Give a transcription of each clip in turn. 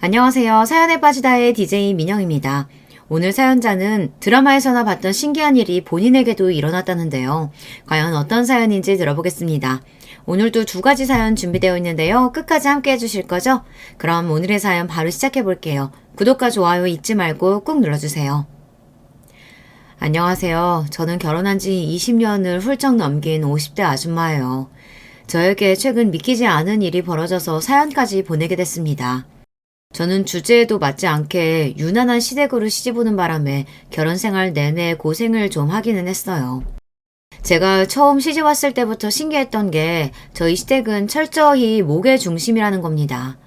안녕하세요. 사연에 빠지다의 DJ 민영입니다. 오늘 사연자는 드라마에서나 봤던 신기한 일이 본인에게도 일어났다는데요. 과연 어떤 사연인지 들어보겠습니다. 오늘도 두 가지 사연 준비되어 있는데요. 끝까지 함께 해주실 거죠? 그럼 오늘의 사연 바로 시작해 볼게요. 구독과 좋아요 잊지 말고 꾹 눌러주세요. 안녕하세요. 저는 결혼한 지 20년을 훌쩍 넘긴 50대 아줌마예요. 저에게 최근 믿기지 않은 일이 벌어져서 사연까지 보내게 됐습니다. 저는 주제에도 맞지 않게 유난한 시댁으로 시집오는 바람에 결혼 생활 내내 고생을 좀 하기는 했어요. 제가 처음 시집 왔을 때부터 신기했던 게 저희 시댁은 철저히 목의 중심이라는 겁니다.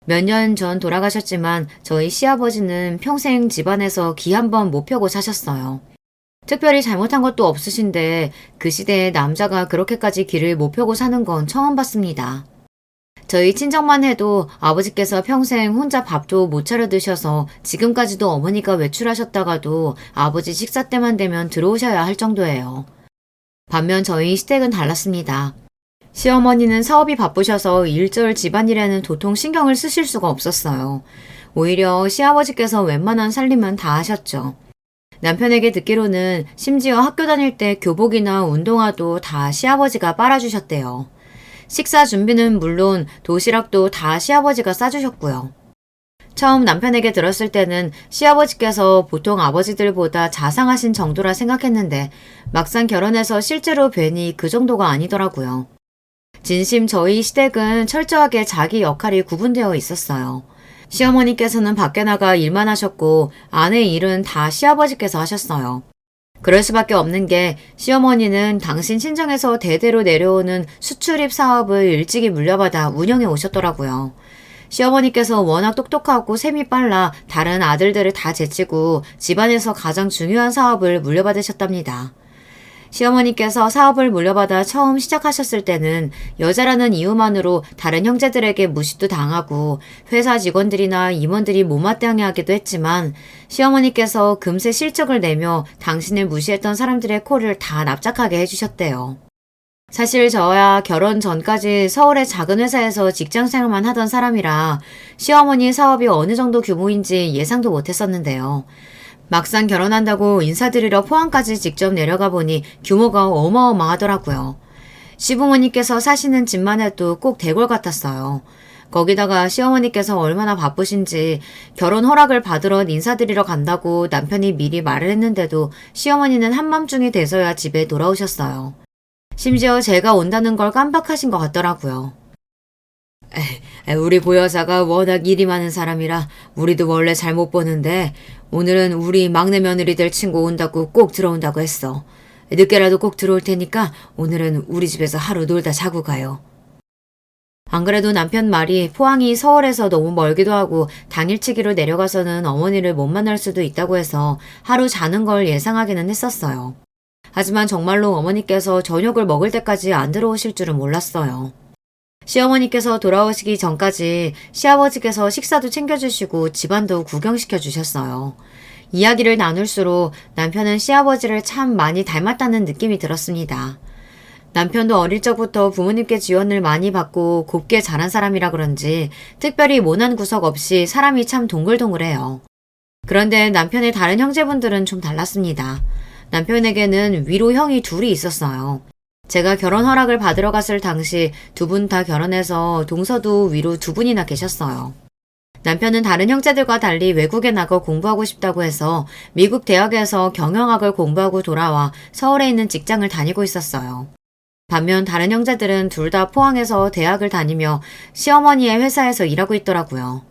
몇 년 전 돌아가셨지만 저희 시아버지는 평생 집안에서 기 한 번 못 펴고 사셨어요. 특별히 잘못한 것도 없으신데 그 시대에 남자가 그렇게까지 기를 못 펴고 사는 건 처음 봤습니다. 저희 친정만 해도 아버지께서 평생 혼자 밥도 못 차려 드셔서 지금까지도 어머니가 외출하셨다가도 아버지 식사 때만 되면 들어오셔야 할 정도예요. 반면 저희 시댁은 달랐습니다. 시어머니는 사업이 바쁘셔서 일절 집안일에는 도통 신경을 쓰실 수가 없었어요. 오히려 시아버지께서 웬만한 살림은 다 하셨죠. 남편에게 듣기로는 심지어 학교 다닐 때 교복이나 운동화도 다 시아버지가 빨아주셨대요. 식사 준비는 물론 도시락도 다 시아버지가 싸주셨고요. 처음 남편에게 들었을 때는 시아버지께서 보통 아버지들보다 자상하신 정도라 생각했는데 막상 결혼해서 실제로 뵈니 그 정도가 아니더라고요. 진심 저희 시댁은 철저하게 자기 역할이 구분되어 있었어요. 시어머니께서는 밖에 나가 일만 하셨고 아내 일은 다 시아버지께서 하셨어요. 그럴 수밖에 없는 게 시어머니는 당신 친정에서 대대로 내려오는 수출입 사업을 일찍이 물려받아 운영해 오셨더라고요. 시어머니께서 워낙 똑똑하고 셈이 빨라 다른 아들들을 다 제치고 집안에서 가장 중요한 사업을 물려받으셨답니다. 시어머니께서 사업을 물려받아 처음 시작하셨을 때는 여자라는 이유만으로 다른 형제들에게 무시도 당하고 회사 직원들이나 임원들이 못마땅해하기도 했지만 시어머니께서 금세 실적을 내며 당신을 무시했던 사람들의 코를 다 납작하게 해주셨대요. 사실 저야 결혼 전까지 서울의 작은 회사에서 직장생활만 하던 사람이라 시어머니 사업이 어느 정도 규모인지 예상도 못했었는데요. 막상 결혼한다고 인사드리러 포항까지 직접 내려가 보니 규모가 어마어마하더라고요. 시부모님께서 사시는 집만 해도 꼭 대궐 같았어요. 거기다가 시어머니께서 얼마나 바쁘신지 결혼 허락을 받으러 인사드리러 간다고 남편이 미리 말을 했는데도 시어머니는 한밤중이 돼서야 집에 돌아오셨어요. 심지어 제가 온다는 걸 깜빡하신 것 같더라고요. 우리 보여사가 워낙 일이 많은 사람이라 우리도 원래 잘 못 보는데 오늘은 우리 막내 며느리들 친구 온다고 꼭 들어온다고 했어. 늦게라도 꼭 들어올 테니까 오늘은 우리 집에서 하루 놀다 자고 가요. 안 그래도 남편 말이 포항이 서울에서 너무 멀기도 하고 당일치기로 내려가서는 어머니를 못 만날 수도 있다고 해서 하루 자는 걸 예상하기는 했었어요. 하지만 정말로 어머니께서 저녁을 먹을 때까지 안 들어오실 줄은 몰랐어요. 시어머니께서 돌아오시기 전까지 시아버지께서 식사도 챙겨주시고 집안도 구경시켜 주셨어요. 이야기를 나눌수록 남편은 시아버지를 참 많이 닮았다는 느낌이 들었습니다. 남편도 어릴 적부터 부모님께 지원을 많이 받고 곱게 자란 사람이라 그런지 특별히 모난 구석 없이 사람이 참 동글동글해요. 그런데 남편의 다른 형제분들은 좀 달랐습니다. 남편에게는 위로 형이 둘이 있었어요. 제가 결혼 허락을 받으러 갔을 당시 두 분 다 결혼해서 동서도 위로 두 분이나 계셨어요. 남편은 다른 형제들과 달리 외국에 나가 공부하고 싶다고 해서 미국 대학에서 경영학을 공부하고 돌아와 서울에 있는 직장을 다니고 있었어요. 반면 다른 형제들은 둘 다 포항에서 대학을 다니며 시어머니의 회사에서 일하고 있더라고요.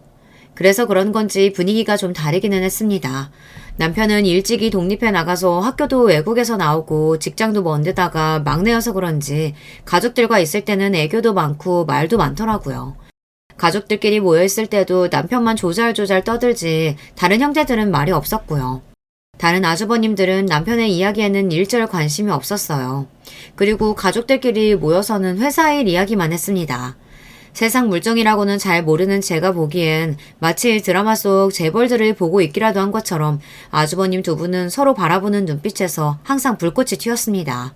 그래서 그런 건지 분위기가 좀 다르기는 했습니다. 남편은 일찍이 독립해 나가서 학교도 외국에서 나오고 직장도 먼 데다가 막내여서 그런지 가족들과 있을 때는 애교도 많고 말도 많더라고요. 가족들끼리 모여있을 때도 남편만 조잘조잘 떠들지 다른 형제들은 말이 없었고요. 다른 아주버님들은 남편의 이야기에는 일절 관심이 없었어요. 그리고 가족들끼리 모여서는 회사 일 이야기만 했습니다. 세상 물정이라고는 잘 모르는 제가 보기엔 마치 드라마 속 재벌들을 보고 있기라도 한 것처럼 아주버님 두 분은 서로 바라보는 눈빛에서 항상 불꽃이 튀었습니다.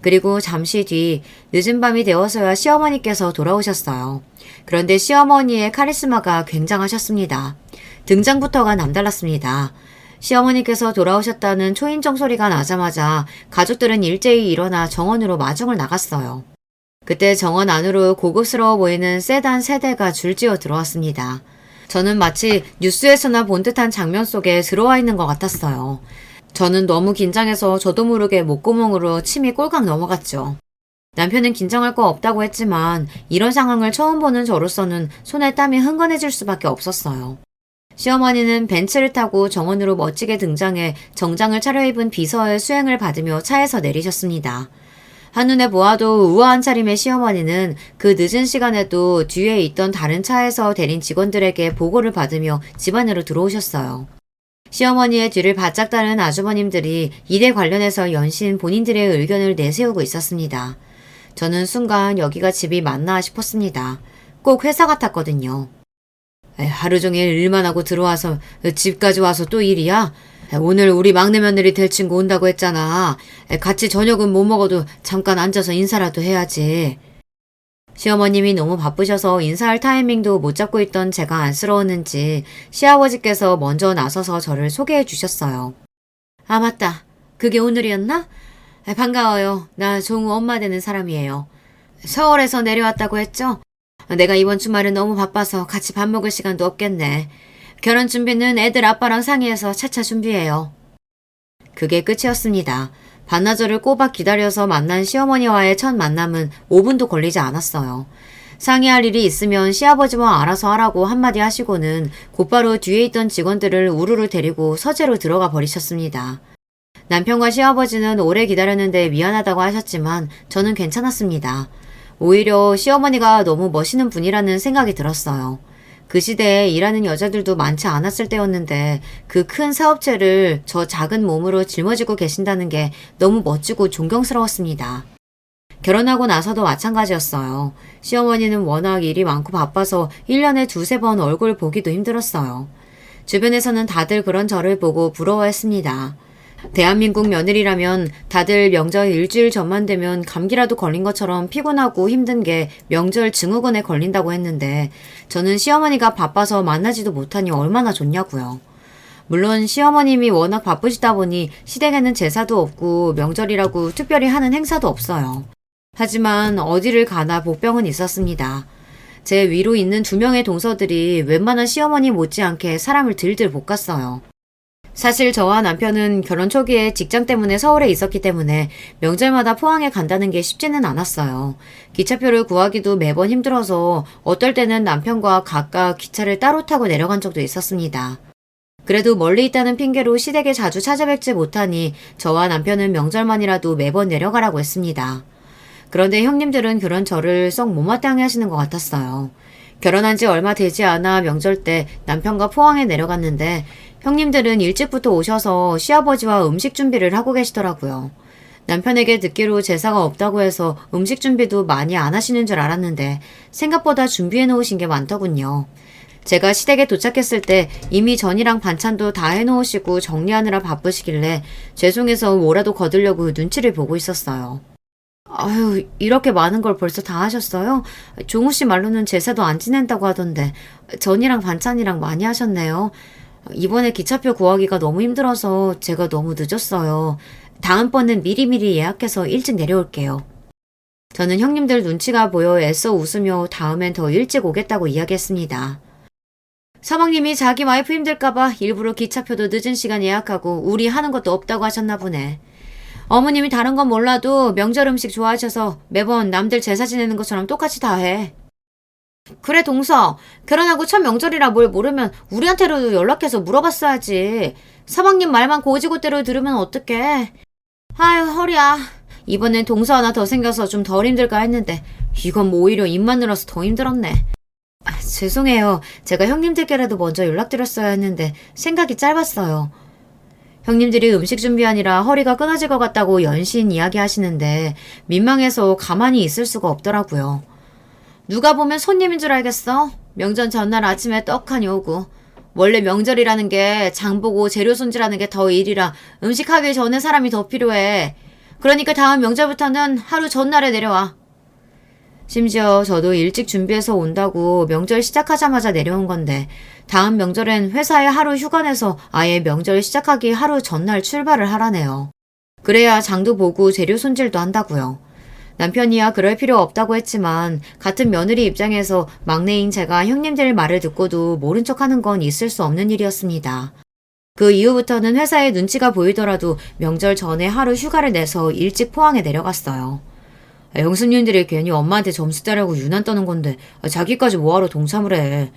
그리고 잠시 뒤 늦은 밤이 되어서야 시어머니께서 돌아오셨어요. 그런데 시어머니의 카리스마가 굉장하셨습니다. 등장부터가 남달랐습니다. 시어머니께서 돌아오셨다는 초인종 소리가 나자마자 가족들은 일제히 일어나 정원으로 마중을 나갔어요. 그때 정원 안으로 고급스러워 보이는 세단 3대가 줄지어 들어왔습니다. 저는 마치 뉴스에서나 본 듯한 장면 속에 들어와 있는 것 같았어요. 저는 너무 긴장해서 저도 모르게 목구멍으로 침이 꼴깍 넘어갔죠. 남편은 긴장할 거 없다고 했지만 이런 상황을 처음 보는 저로서는 손에 땀이 흥건해질 수밖에 없었어요. 시어머니는 벤츠를 타고 정원으로 멋지게 등장해 정장을 차려입은 비서의 수행을 받으며 차에서 내리셨습니다. 한눈에 보아도 우아한 차림의 시어머니는 그 늦은 시간에도 뒤에 있던 다른 차에서 대린 직원들에게 보고를 받으며 집 안으로 들어오셨어요. 시어머니의 뒤를 바짝 따른 아주머님들이 일에 관련해서 연신 본인들의 의견을 내세우고 있었습니다. 저는 순간 여기가 집이 맞나 싶었습니다. 꼭 회사 같았거든요. 하루 종일 일만 하고 들어와서 집까지 와서 또 일이야? 오늘 우리 막내 며느리 될 친구 온다고 했잖아. 같이 저녁은 못 먹어도 잠깐 앉아서 인사라도 해야지. 시어머님이 너무 바쁘셔서 인사할 타이밍도 못 잡고 있던 제가 안쓰러웠는지 시아버지께서 먼저 나서서 저를 소개해 주셨어요. 아, 맞다. 그게 오늘이었나? 반가워요. 나 종우 엄마 되는 사람이에요. 서울에서 내려왔다고 했죠? 내가 이번 주말은 너무 바빠서 같이 밥 먹을 시간도 없겠네. 결혼 준비는 애들 아빠랑 상의해서 차차 준비해요. 그게 끝이었습니다. 반나절을 꼬박 기다려서 만난 시어머니와의 첫 만남은 5분도 걸리지 않았어요. 상의할 일이 있으면 시아버지와 알아서 하라고 한마디 하시고는 곧바로 뒤에 있던 직원들을 우르르 데리고 서재로 들어가 버리셨습니다. 남편과 시아버지는 오래 기다렸는데 미안하다고 하셨지만 저는 괜찮았습니다. 오히려 시어머니가 너무 멋있는 분이라는 생각이 들었어요. 그 시대에 일하는 여자들도 많지 않았을 때였는데 그 큰 사업체를 저 작은 몸으로 짊어지고 계신다는 게 너무 멋지고 존경스러웠습니다. 결혼하고 나서도 마찬가지였어요. 시어머니는 워낙 일이 많고 바빠서 1년에 2-3번 얼굴 보기도 힘들었어요. 주변에서는 다들 그런 저를 보고 부러워했습니다. 대한민국 며느리라면 다들 명절 일주일 전만 되면 감기라도 걸린 것처럼 피곤하고 힘든 게 명절 증후군에 걸린다고 했는데 저는 시어머니가 바빠서 만나지도 못하니 얼마나 좋냐고요. 물론 시어머님이 워낙 바쁘시다 보니 시댁에는 제사도 없고 명절이라고 특별히 하는 행사도 없어요. 하지만 어디를 가나 복병은 있었습니다. 제 위로 있는 2명의 동서들이 웬만한 시어머니 못지않게 사람을 들들 볶았어요. 사실 저와 남편은 결혼 초기에 직장 때문에 서울에 있었기 때문에 명절마다 포항에 간다는 게 쉽지는 않았어요. 기차표를 구하기도 매번 힘들어서 어떨 때는 남편과 각각 기차를 따로 타고 내려간 적도 있었습니다. 그래도 멀리 있다는 핑계로 시댁에 자주 찾아뵙지 못하니 저와 남편은 명절만이라도 매번 내려가라고 했습니다. 그런데 형님들은 그런 저를 썩 못마땅해 하시는 것 같았어요. 결혼한 지 얼마 되지 않아 명절 때 남편과 포항에 내려갔는데 형님들은 일찍부터 오셔서 시아버지와 음식 준비를 하고 계시더라고요. 남편에게 듣기로 제사가 없다고 해서 음식 준비도 많이 안 하시는 줄 알았는데 생각보다 준비해 놓으신 게 많더군요. 제가 시댁에 도착했을 때 이미 전이랑 반찬도 다 해놓으시고 정리하느라 바쁘시길래 죄송해서 뭐라도 거두려고 눈치를 보고 있었어요. 아유, 이렇게 많은 걸 벌써 다 하셨어요? 종우 씨 말로는 제사도 안 지낸다고 하던데 전이랑 반찬이랑 많이 하셨네요. 이번에 기차표 구하기가 너무 힘들어서 제가 너무 늦었어요. 다음번엔 미리미리 예약해서 일찍 내려올게요. 저는 형님들 눈치가 보여 애써 웃으며 다음엔 더 일찍 오겠다고 이야기했습니다. 사방님이 자기 와이프 힘들까봐 일부러 기차표도 늦은 시간 예약하고 우리 하는 것도 없다고 하셨나 보네. 어머님이 다른 건 몰라도 명절 음식 좋아하셔서 매번 남들 제사 지내는 것처럼 똑같이 다 해. 그래, 동서. 결혼하고 첫 명절이라 뭘 모르면 우리한테라도 연락해서 물어봤어야지. 사방님 말만 고지고대로 들으면 어떡해. 아유, 허리야. 이번엔 동서 하나 더 생겨서 좀 덜 힘들까 했는데 이건 뭐 오히려 입만 늘어서 더 힘들었네. 죄송해요. 제가 형님들께라도 먼저 연락드렸어야 했는데 생각이 짧았어요. 형님들이 음식 준비하느라 허리가 끊어질 것 같다고 연신 이야기하시는데 민망해서 가만히 있을 수가 없더라고요. 누가 보면 손님인 줄 알겠어? 명절 전날 아침에 떡하니 오고. 원래 명절이라는 게 장보고 재료 손질하는 게 더 일이라 음식하기 전에 사람이 더 필요해. 그러니까 다음 명절부터는 하루 전날에 내려와. 심지어 저도 일찍 준비해서 온다고 명절 시작하자마자 내려온 건데 다음 명절엔 회사에 하루 휴가 내서 아예 명절 시작하기 하루 전날 출발을 하라네요. 그래야 장도 보고 재료 손질도 한다고요. 남편이야 그럴 필요 없다고 했지만 같은 며느리 입장에서 막내인 제가 형님들 말을 듣고도 모른 척하는 건 있을 수 없는 일이었습니다. 그 이후부터는 회사에 눈치가 보이더라도 명절 전에 하루 휴가를 내서 일찍 포항에 내려갔어요. 형수님들이 괜히 엄마한테 점수 따려고 유난 떠는 건데 자기까지 뭐하러 동참을 해.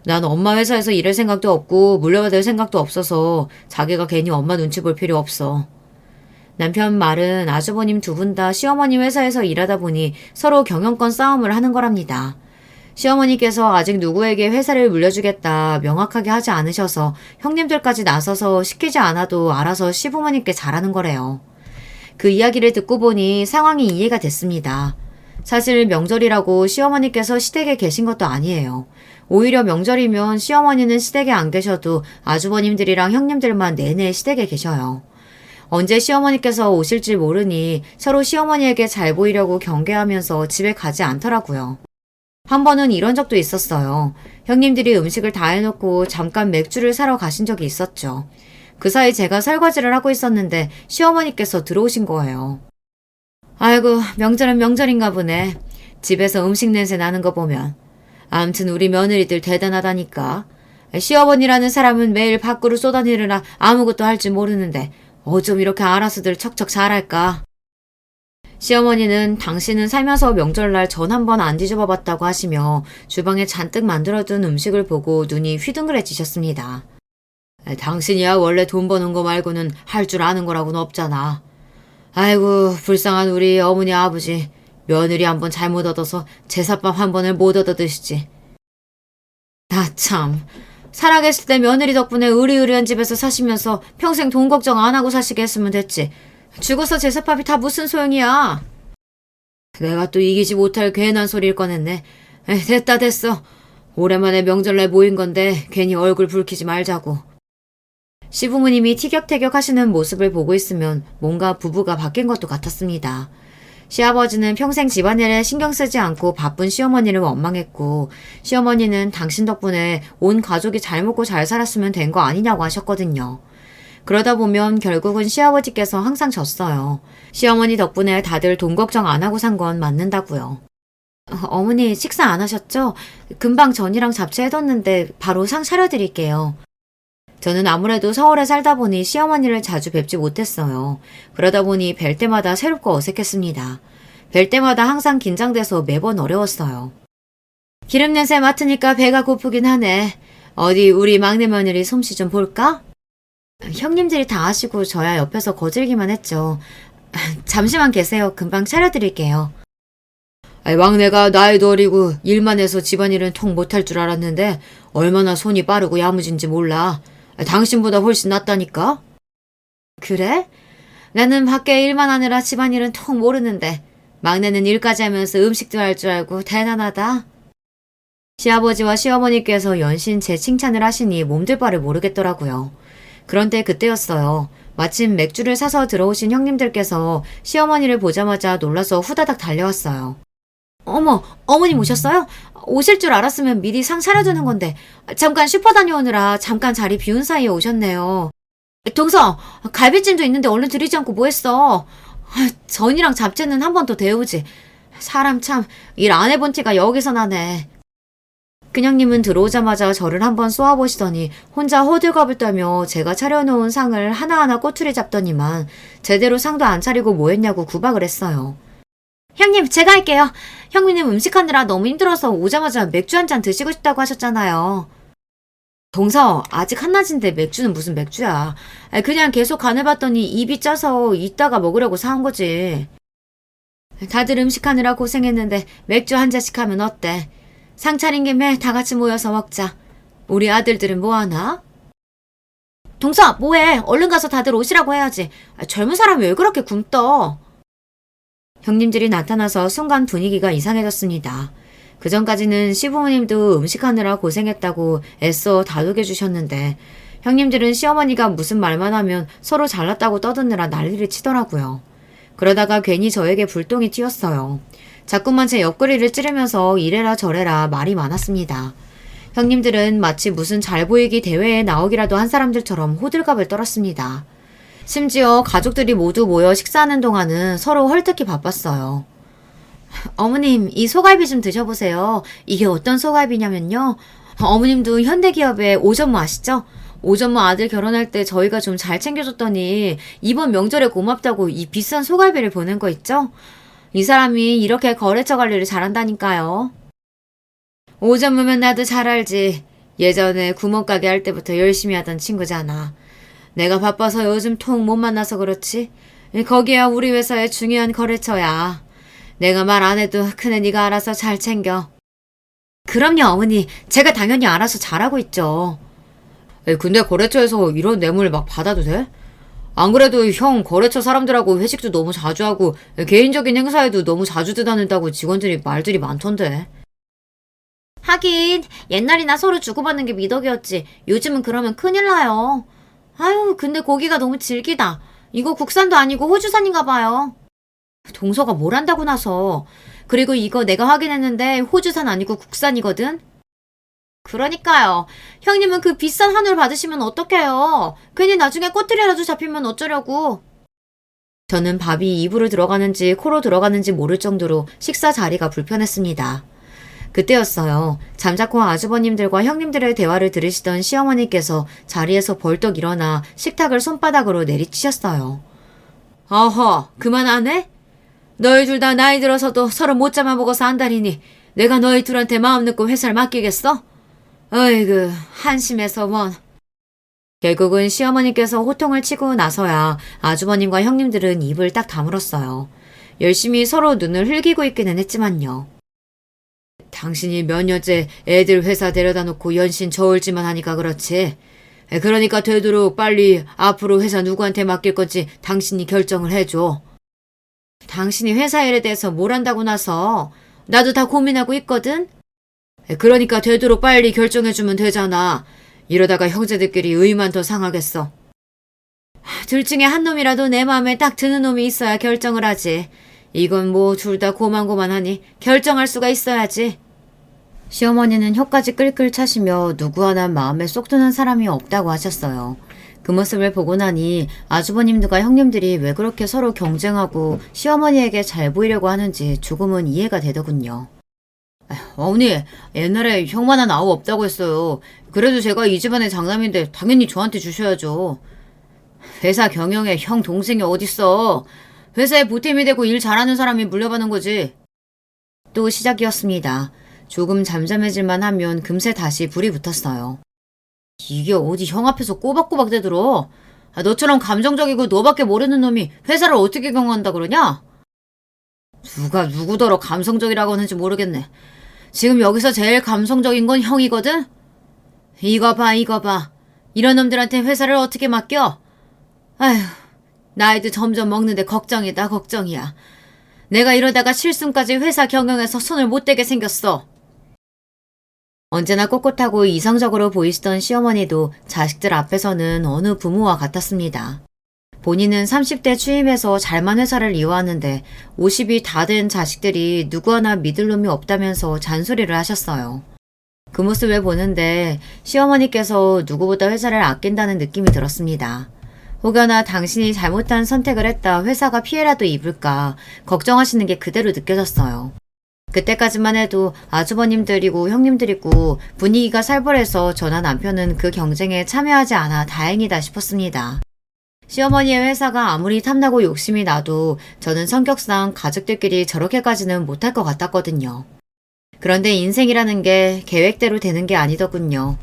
난 엄마 회사에서 일할 생각도 없고 물려받을 생각도 없어서 자기가 괜히 엄마 눈치 볼 필요 없어. 남편 말은 아주버님 두 분 다 시어머님 회사에서 일하다 보니 서로 경영권 싸움을 하는 거랍니다. 시어머니께서 아직 누구에게 회사를 물려주겠다 명확하게 하지 않으셔서 형님들까지 나서서 시키지 않아도 알아서 시부모님께 잘하는 거래요. 그 이야기를 듣고 보니 상황이 이해가 됐습니다. 사실 명절이라고 시어머니께서 시댁에 계신 것도 아니에요. 오히려 명절이면 시어머니는 시댁에 안 계셔도 아주버님들이랑 형님들만 내내 시댁에 계셔요. 언제 시어머니께서 오실지 모르니 서로 시어머니에게 잘 보이려고 경계하면서 집에 가지 않더라고요. 한 번은 이런 적도 있었어요. 형님들이 음식을 다 해놓고 잠깐 맥주를 사러 가신 적이 있었죠. 그 사이 제가 설거지를 하고 있었는데 시어머니께서 들어오신 거예요. 아이고, 명절은 명절인가 보네. 집에서 음식 냄새 나는 거 보면. 암튼 우리 며느리들 대단하다니까. 시어머니라는 사람은 매일 밖으로 쏘다니느라 아무것도 할 줄 모르는데 어쩜 이렇게 알아서들 척척 잘할까. 시어머니는 당신은 살면서 명절날 전 한 번 안 뒤집어 봤다고 하시며 주방에 잔뜩 만들어둔 음식을 보고 눈이 휘둥그레지셨습니다. 당신이야 원래 돈 버는 거 말고는 할 줄 아는 거라고는 없잖아. 아이고 불쌍한 우리 어머니 아버지. 며느리 한 번 잘못 얻어서 제사밥 한 번을 못 얻어 드시지. 나 참. 살아계실 때 며느리 덕분에 으리으리한 집에서 사시면서 평생 돈 걱정 안 하고 사시게 했으면 됐지. 죽어서 제사밥이 다 무슨 소용이야. 내가 또 이기지 못할 괜한 소리를 꺼냈네. 됐다 됐어. 오랜만에 명절날 모인 건데 괜히 얼굴 붉히지 말자고. 시부모님이 티격태격 하시는 모습을 보고 있으면 뭔가 부부가 바뀐 것도 같았습니다. 시아버지는 평생 집안일에 신경 쓰지 않고 바쁜 시어머니를 원망했고 시어머니는 당신 덕분에 온 가족이 잘 먹고 잘 살았으면 된 거 아니냐고 하셨거든요. 그러다 보면 결국은 시아버지께서 항상 졌어요. 시어머니 덕분에 다들 돈 걱정 안 하고 산 건 맞는다고요. 어머니 식사 안 하셨죠? 금방 전이랑 잡채 해뒀는데 바로 상 차려드릴게요. 저는 아무래도 서울에 살다 보니 시어머니를 자주 뵙지 못했어요. 그러다 보니 뵐 때마다 새롭고 어색했습니다. 뵐 때마다 항상 긴장돼서 매번 어려웠어요. 기름 냄새 맡으니까 배가 고프긴 하네. 어디 우리 막내 며느리 솜씨 좀 볼까? 형님들이 다 하시고 저야 옆에서 거들기만 했죠. 잠시만 계세요. 금방 차려드릴게요. 막내가 나이도 어리고 일만 해서 집안일은 통 못할 줄 알았는데 얼마나 손이 빠르고 야무진지 몰라. 당신보다 훨씬 낫다니까? 그래? 나는 밖에 일만 하느라 집안일은 통 모르는데 막내는 일까지 하면서 음식도 할 줄 알고 대단하다. 시아버지와 시어머니께서 연신 제 칭찬을 하시니 몸둘 바를 모르겠더라고요. 그런데 그때였어요. 마침 맥주를 사서 들어오신 형님들께서 시어머니를 보자마자 놀라서 후다닥 달려왔어요. 어머, 어머님 오셨어요? 오실 줄 알았으면 미리 상 차려두는 건데 잠깐 슈퍼 다녀오느라 잠깐 자리 비운 사이에 오셨네요. 동서, 갈비찜도 있는데 얼른 드리지 않고 뭐 했어? 전이랑 잡채는 한 번 더 데우지. 사람 참 일 안 해본 티가 여기서 나네. 큰형님은 들어오자마자 저를 한번 쏘아보시더니 혼자 호들갑을 떨며 제가 차려놓은 상을 하나하나 꼬투리 잡더니만 제대로 상도 안 차리고 뭐 했냐고 구박을 했어요. 형님, 제가 할게요. 형님 음식하느라 너무 힘들어서 오자마자 맥주 한 잔 드시고 싶다고 하셨잖아요. 동서, 아직 한낮인데 맥주는 무슨 맥주야. 그냥 계속 간을 봤더니 입이 짜서 이따가 먹으려고 사온 거지. 다들 음식하느라 고생했는데 맥주 한 잔씩 하면 어때? 상 차린 김에 다 같이 모여서 먹자. 우리 아들들은 뭐하나? 동서, 뭐해? 얼른 가서 다들 오시라고 해야지. 젊은 사람이 왜 그렇게 굶떠? 형님들이 나타나서 순간 분위기가 이상해졌습니다. 그전까지는 시부모님도 음식하느라 고생했다고 애써 다독여 주셨는데 형님들은 시어머니가 무슨 말만 하면 서로 잘났다고 떠드느라 난리를 치더라고요. 그러다가 괜히 저에게 불똥이 튀었어요. 자꾸만 제 옆구리를 찌르면서 이래라 저래라 말이 많았습니다. 형님들은 마치 무슨 잘 보이기 대회에 나오기라도 한 사람들처럼 호들갑을 떨었습니다. 심지어 가족들이 모두 모여 식사하는 동안은 서로 헐뜯기 바빴어요. 어머님, 이 소갈비 좀 드셔보세요. 이게 어떤 소갈비냐면요. 어머님도 현대기업의 오전무 아시죠? 오전무 아들 결혼할 때 저희가 좀 잘 챙겨줬더니 이번 명절에 고맙다고 이 비싼 소갈비를 보낸 거 있죠? 이 사람이 이렇게 거래처 관리를 잘한다니까요. 오전무면 나도 잘 알지. 예전에 구멍가게 할 때부터 열심히 하던 친구잖아. 내가 바빠서 요즘 통 못 만나서 그렇지. 거기야 우리 회사의 중요한 거래처야. 내가 말 안 해도 큰애 네가 알아서 잘 챙겨. 그럼요 어머니. 제가 당연히 알아서 잘하고 있죠. 근데 거래처에서 이런 뇌물 막 받아도 돼? 안 그래도 형 거래처 사람들하고 회식도 너무 자주 하고 개인적인 행사에도 너무 자주 드다닌다고 직원들이 말들이 많던데. 하긴 옛날이나 서로 주고받는 게 미덕이었지. 요즘은 그러면 큰일 나요. 아유 근데 고기가 너무 질기다. 이거 국산도 아니고 호주산인가 봐요. 동서가 뭘 한다고 나서. 그리고 이거 내가 확인했는데 호주산 아니고 국산이거든. 그러니까요. 형님은 그 비싼 한우를 받으시면 어떡해요. 괜히 나중에 꼬투리라도 잡히면 어쩌려고. 저는 밥이 입으로 들어가는지 코로 들어가는지 모를 정도로 식사 자리가 불편했습니다. 그때였어요. 잠자코 아주버님들과 형님들의 대화를 들으시던 시어머니께서 자리에서 벌떡 일어나 식탁을 손바닥으로 내리치셨어요. 어허, 그만 안 해? 너희 둘 다 나이 들어서도 서로 못 잡아먹어서 안달이니 내가 너희 둘한테 마음 놓고 회사를 맡기겠어? 어이구, 한심해서 뭔. 결국은 시어머니께서 호통을 치고 나서야 아주버님과 형님들은 입을 딱 다물었어요. 열심히 서로 눈을 흘기고 있기는 했지만요. 당신이 몇 년째 애들 회사 데려다 놓고 연신 저울질만 하니까 그렇지. 그러니까 되도록 빨리 앞으로 회사 누구한테 맡길 건지 당신이 결정을 해줘. 당신이 회사 일에 대해서 뭘 한다고 나서 나도 다 고민하고 있거든. 그러니까 되도록 빨리 결정해주면 되잖아. 이러다가 형제들끼리 의만 더 상하겠어. 둘 중에 한 놈이라도 내 마음에 딱 드는 놈이 있어야 결정을 하지. 이건 뭐 둘 다 고만고만하니 결정할 수가 있어야지. 시어머니는 혀까지 끌끌 차시며 누구 하나 마음에 쏙 드는 사람이 없다고 하셨어요. 그 모습을 보고 나니 아주버님들과 형님들이 왜 그렇게 서로 경쟁하고 시어머니에게 잘 보이려고 하는지 조금은 이해가 되더군요. 어머니, 옛날에 형만한 아우 없다고 했어요. 그래도 제가 이 집안의 장남인데 당연히 저한테 주셔야죠. 회사 경영에 형 동생이 어딨어. 회사에 보탬이 되고 일 잘하는 사람이 물려받는 거지. 또 시작이었습니다. 조금 잠잠해질만 하면 금세 다시 불이 붙었어요. 이게 어디 형 앞에서 꼬박꼬박 대들어. 너처럼 감정적이고 너밖에 모르는 놈이 회사를 어떻게 경영한다 그러냐? 누가 누구더러 감성적이라고 하는지 모르겠네. 지금 여기서 제일 감성적인 건 형이거든? 이거 봐, 이거 봐. 이런 놈들한테 회사를 어떻게 맡겨? 아휴, 나이도 점점 먹는데 걱정이다, 걱정이야. 내가 이러다가 실순까지 회사 경영에서 손을 못 대게 생겼어. 언제나 꼿꼿하고 이성적으로 보이시던 시어머니도 자식들 앞에서는 어느 부모와 같았습니다. 본인은 30대 취임해서 잘만 회사를 이어왔는데 50이 다 된 자식들이 누구 하나 믿을 놈이 없다면서 잔소리를 하셨어요. 그 모습을 보는데 시어머니께서 누구보다 회사를 아낀다는 느낌이 들었습니다. 혹여나 당신이 잘못한 선택을 했다 회사가 피해라도 입을까 걱정하시는 게 그대로 느껴졌어요. 그때까지만 해도 아주버님들이고 형님들이고 분위기가 살벌해서 저나 남편은 그 경쟁에 참여하지 않아 다행이다 싶었습니다. 시어머니의 회사가 아무리 탐나고 욕심이 나도 저는 성격상 가족들끼리 저렇게까지는 못할 것 같았거든요. 그런데 인생이라는 게 계획대로 되는 게 아니더군요.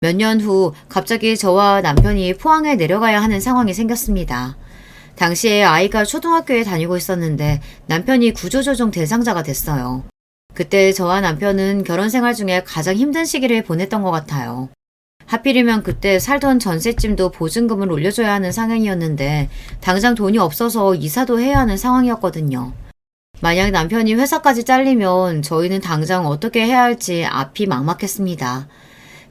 몇 년 후 갑자기 저와 남편이 포항에 내려가야 하는 상황이 생겼습니다. 당시에 아이가 초등학교에 다니고 있었는데 남편이 구조조정 대상자가 됐어요. 그때 저와 남편은 결혼 생활 중에 가장 힘든 시기를 보냈던 것 같아요. 하필이면 그때 살던 전셋집도 보증금을 올려줘야 하는 상황이었는데 당장 돈이 없어서 이사도 해야 하는 상황이었거든요. 만약 남편이 회사까지 잘리면 저희는 당장 어떻게 해야 할지 앞이 막막했습니다.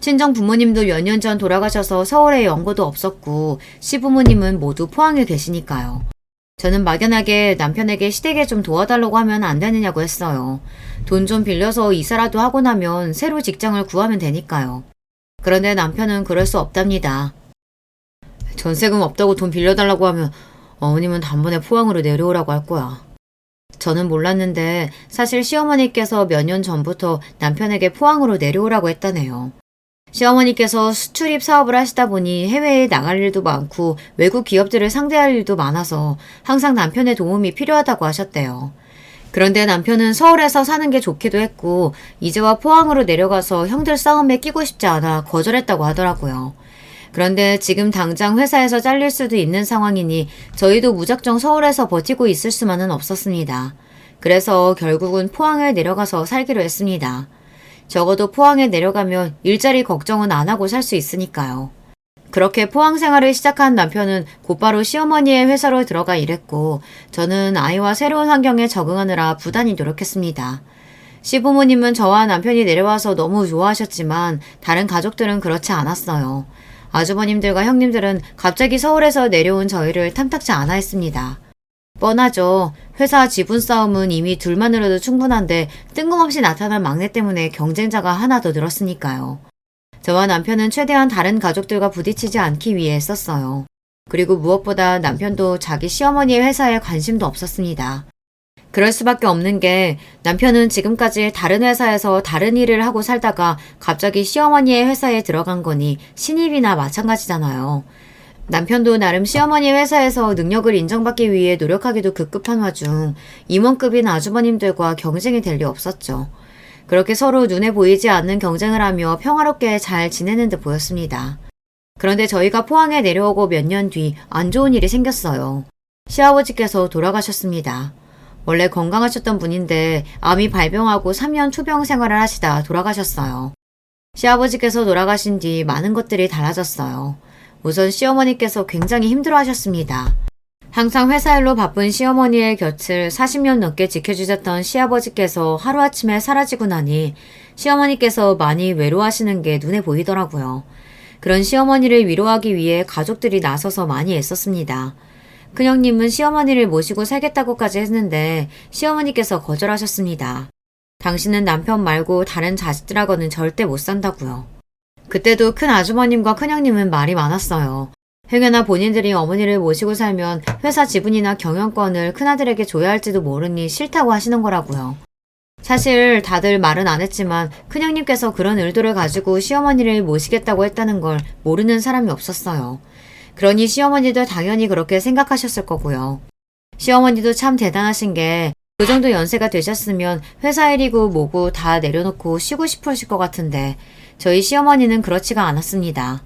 친정 부모님도 몇 년 전 돌아가셔서 서울에 연고도 없었고 시부모님은 모두 포항에 계시니까요. 저는 막연하게 남편에게 시댁에 좀 도와달라고 하면 안 되느냐고 했어요. 돈 좀 빌려서 이사라도 하고 나면 새로 직장을 구하면 되니까요. 그런데 남편은 그럴 수 없답니다. 전세금 없다고 돈 빌려달라고 하면 어머님은 단번에 포항으로 내려오라고 할 거야. 저는 몰랐는데 사실 시어머니께서 몇 년 전부터 남편에게 포항으로 내려오라고 했다네요. 시어머니께서 수출입 사업을 하시다 보니 해외에 나갈 일도 많고 외국 기업들을 상대할 일도 많아서 항상 남편의 도움이 필요하다고 하셨대요. 그런데 남편은 서울에서 사는 게 좋기도 했고 이제와 포항으로 내려가서 형들 싸움에 끼고 싶지 않아 거절했다고 하더라고요. 그런데 지금 당장 회사에서 잘릴 수도 있는 상황이니 저희도 무작정 서울에서 버티고 있을 수만은 없었습니다. 그래서 결국은 포항에 내려가서 살기로 했습니다. 적어도 포항에 내려가면 일자리 걱정은 안 하고 살 수 있으니까요. 그렇게 포항 생활을 시작한 남편은 곧바로 시어머니의 회사로 들어가 일했고 저는 아이와 새로운 환경에 적응하느라 부단히 노력했습니다. 시부모님은 저와 남편이 내려와서 너무 좋아하셨지만 다른 가족들은 그렇지 않았어요. 아주버님들과 형님들은 갑자기 서울에서 내려온 저희를 탐탁지 않아 했습니다. 뻔하죠. 회사 지분 싸움은 이미 둘만으로도 충분한데 뜬금없이 나타난 막내 때문에 경쟁자가 하나 더 늘었으니까요. 저와 남편은 최대한 다른 가족들과 부딪히지 않기 위해 했었어요. 그리고 무엇보다 남편도 자기 시어머니의 회사에 관심도 없었습니다. 그럴 수밖에 없는 게 남편은 지금까지 다른 회사에서 다른 일을 하고 살다가 갑자기 시어머니의 회사에 들어간 거니 신입이나 마찬가지잖아요. 남편도 나름 시어머니 회사에서 능력을 인정받기 위해 노력하기도 급급한 와중 임원급인 아주버님들과 경쟁이 될 리 없었죠. 그렇게 서로 눈에 보이지 않는 경쟁을 하며 평화롭게 잘 지내는 듯 보였습니다. 그런데 저희가 포항에 내려오고 몇 년 뒤 안 좋은 일이 생겼어요. 시아버지께서 돌아가셨습니다. 원래 건강하셨던 분인데 암이 발병하고 3년 투병 생활을 하시다 돌아가셨어요. 시아버지께서 돌아가신 뒤 많은 것들이 달라졌어요. 우선 시어머니께서 굉장히 힘들어 하셨습니다. 항상 회사 일로 바쁜 시어머니의 곁을 40년 넘게 지켜주셨던 시아버지께서 하루아침에 사라지고 나니 시어머니께서 많이 외로워하시는 게 눈에 보이더라고요. 그런 시어머니를 위로하기 위해 가족들이 나서서 많이 애썼습니다. 큰형님은 시어머니를 모시고 살겠다고까지 했는데 시어머니께서 거절하셨습니다. 당신은 남편 말고 다른 자식들하고는 절대 못 산다고요. 그때도 큰 아주머님과 큰형님은 말이 많았어요. 행여나 본인들이 어머니를 모시고 살면 회사 지분이나 경영권을 큰아들에게 줘야 할지도 모르니 싫다고 하시는 거라고요. 사실 다들 말은 안 했지만 큰형님께서 그런 의도를 가지고 시어머니를 모시겠다고 했다는 걸 모르는 사람이 없었어요. 그러니 시어머니도 당연히 그렇게 생각하셨을 거고요. 시어머니도 참 대단하신 게 그 정도 연세가 되셨으면 회사 일이고 뭐고 다 내려놓고 쉬고 싶으실 것 같은데 저희 시어머니는 그렇지가 않았습니다.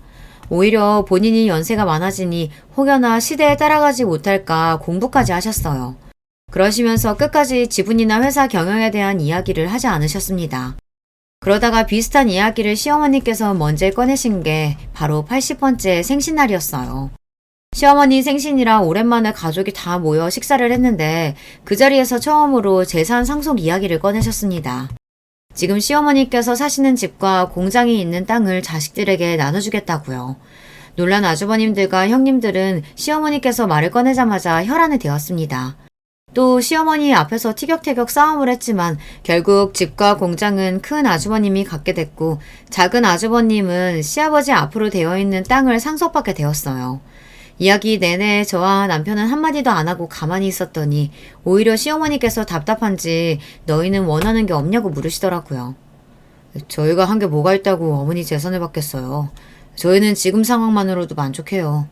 오히려 본인이 연세가 많아지니 혹여나 시대에 따라가지 못할까 공부까지 하셨어요. 그러시면서 끝까지 지분이나 회사 경영에 대한 이야기를 하지 않으셨습니다. 그러다가 비슷한 이야기를 시어머니께서 먼저 꺼내신 게 바로 80번째 생신날이었어요. 시어머니 생신이라 오랜만에 가족이 다 모여 식사를 했는데 그 자리에서 처음으로 재산 상속 이야기를 꺼내셨습니다. 지금 시어머니께서 사시는 집과 공장이 있는 땅을 자식들에게 나눠주겠다고요. 놀란 아주버님들과 형님들은 시어머니께서 말을 꺼내자마자 혈안이 되었습니다. 또 시어머니 앞에서 티격태격 싸움을 했지만 결국 집과 공장은 큰 아주버님이 갖게 됐고 작은 아주버님은 시아버지 앞으로 되어 있는 땅을 상속받게 되었어요. 이야기 내내 저와 남편은 한마디도 안 하고 가만히 있었더니 오히려 시어머니께서 답답한지 너희는 원하는 게 없냐고 물으시더라고요. 저희가 한 게 뭐가 있다고 어머니 재산을 받겠어요. 저희는 지금 상황만으로도 만족해요.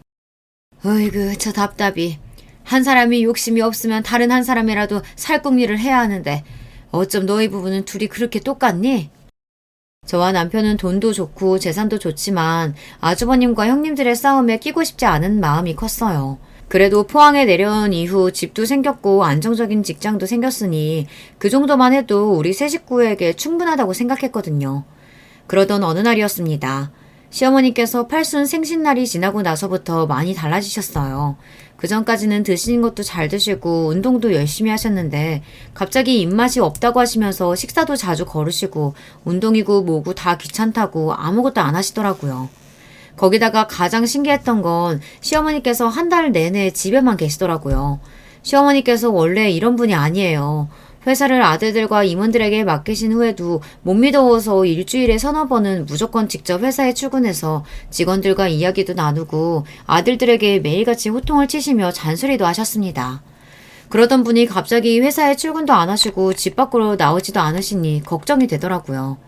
어이구 저 답답이. 한 사람이 욕심이 없으면 다른 한 사람이라도 살궁리를 해야 하는데 어쩜 너희 부부는 둘이 그렇게 똑같니? 저와 남편은 돈도 좋고 재산도 좋지만 아주버님과 형님들의 싸움에 끼고 싶지 않은 마음이 컸어요. 그래도 포항에 내려온 이후 집도 생겼고 안정적인 직장도 생겼으니 그 정도만 해도 우리 세 식구에게 충분하다고 생각했거든요. 그러던 어느 날이었습니다. 시어머니께서 팔순 생신날이 지나고 나서부터 많이 달라지셨어요. 그 전까지는 드시는 것도 잘 드시고 운동도 열심히 하셨는데 갑자기 입맛이 없다고 하시면서 식사도 자주 거르시고 운동이고 뭐고 다 귀찮다고 아무것도 안 하시더라고요. 거기다가 가장 신기했던 건 시어머니께서 한 달 내내 집에만 계시더라고요. 시어머니께서 원래 이런 분이 아니에요. 회사를 아들들과 임원들에게 맡기신 후에도 못 믿어서 일주일에 서너 번은 무조건 직접 회사에 출근해서 직원들과 이야기도 나누고 아들들에게 매일같이 호통을 치시며 잔소리도 하셨습니다. 그러던 분이 갑자기 회사에 출근도 안 하시고 집 밖으로 나오지도 않으시니 걱정이 되더라고요.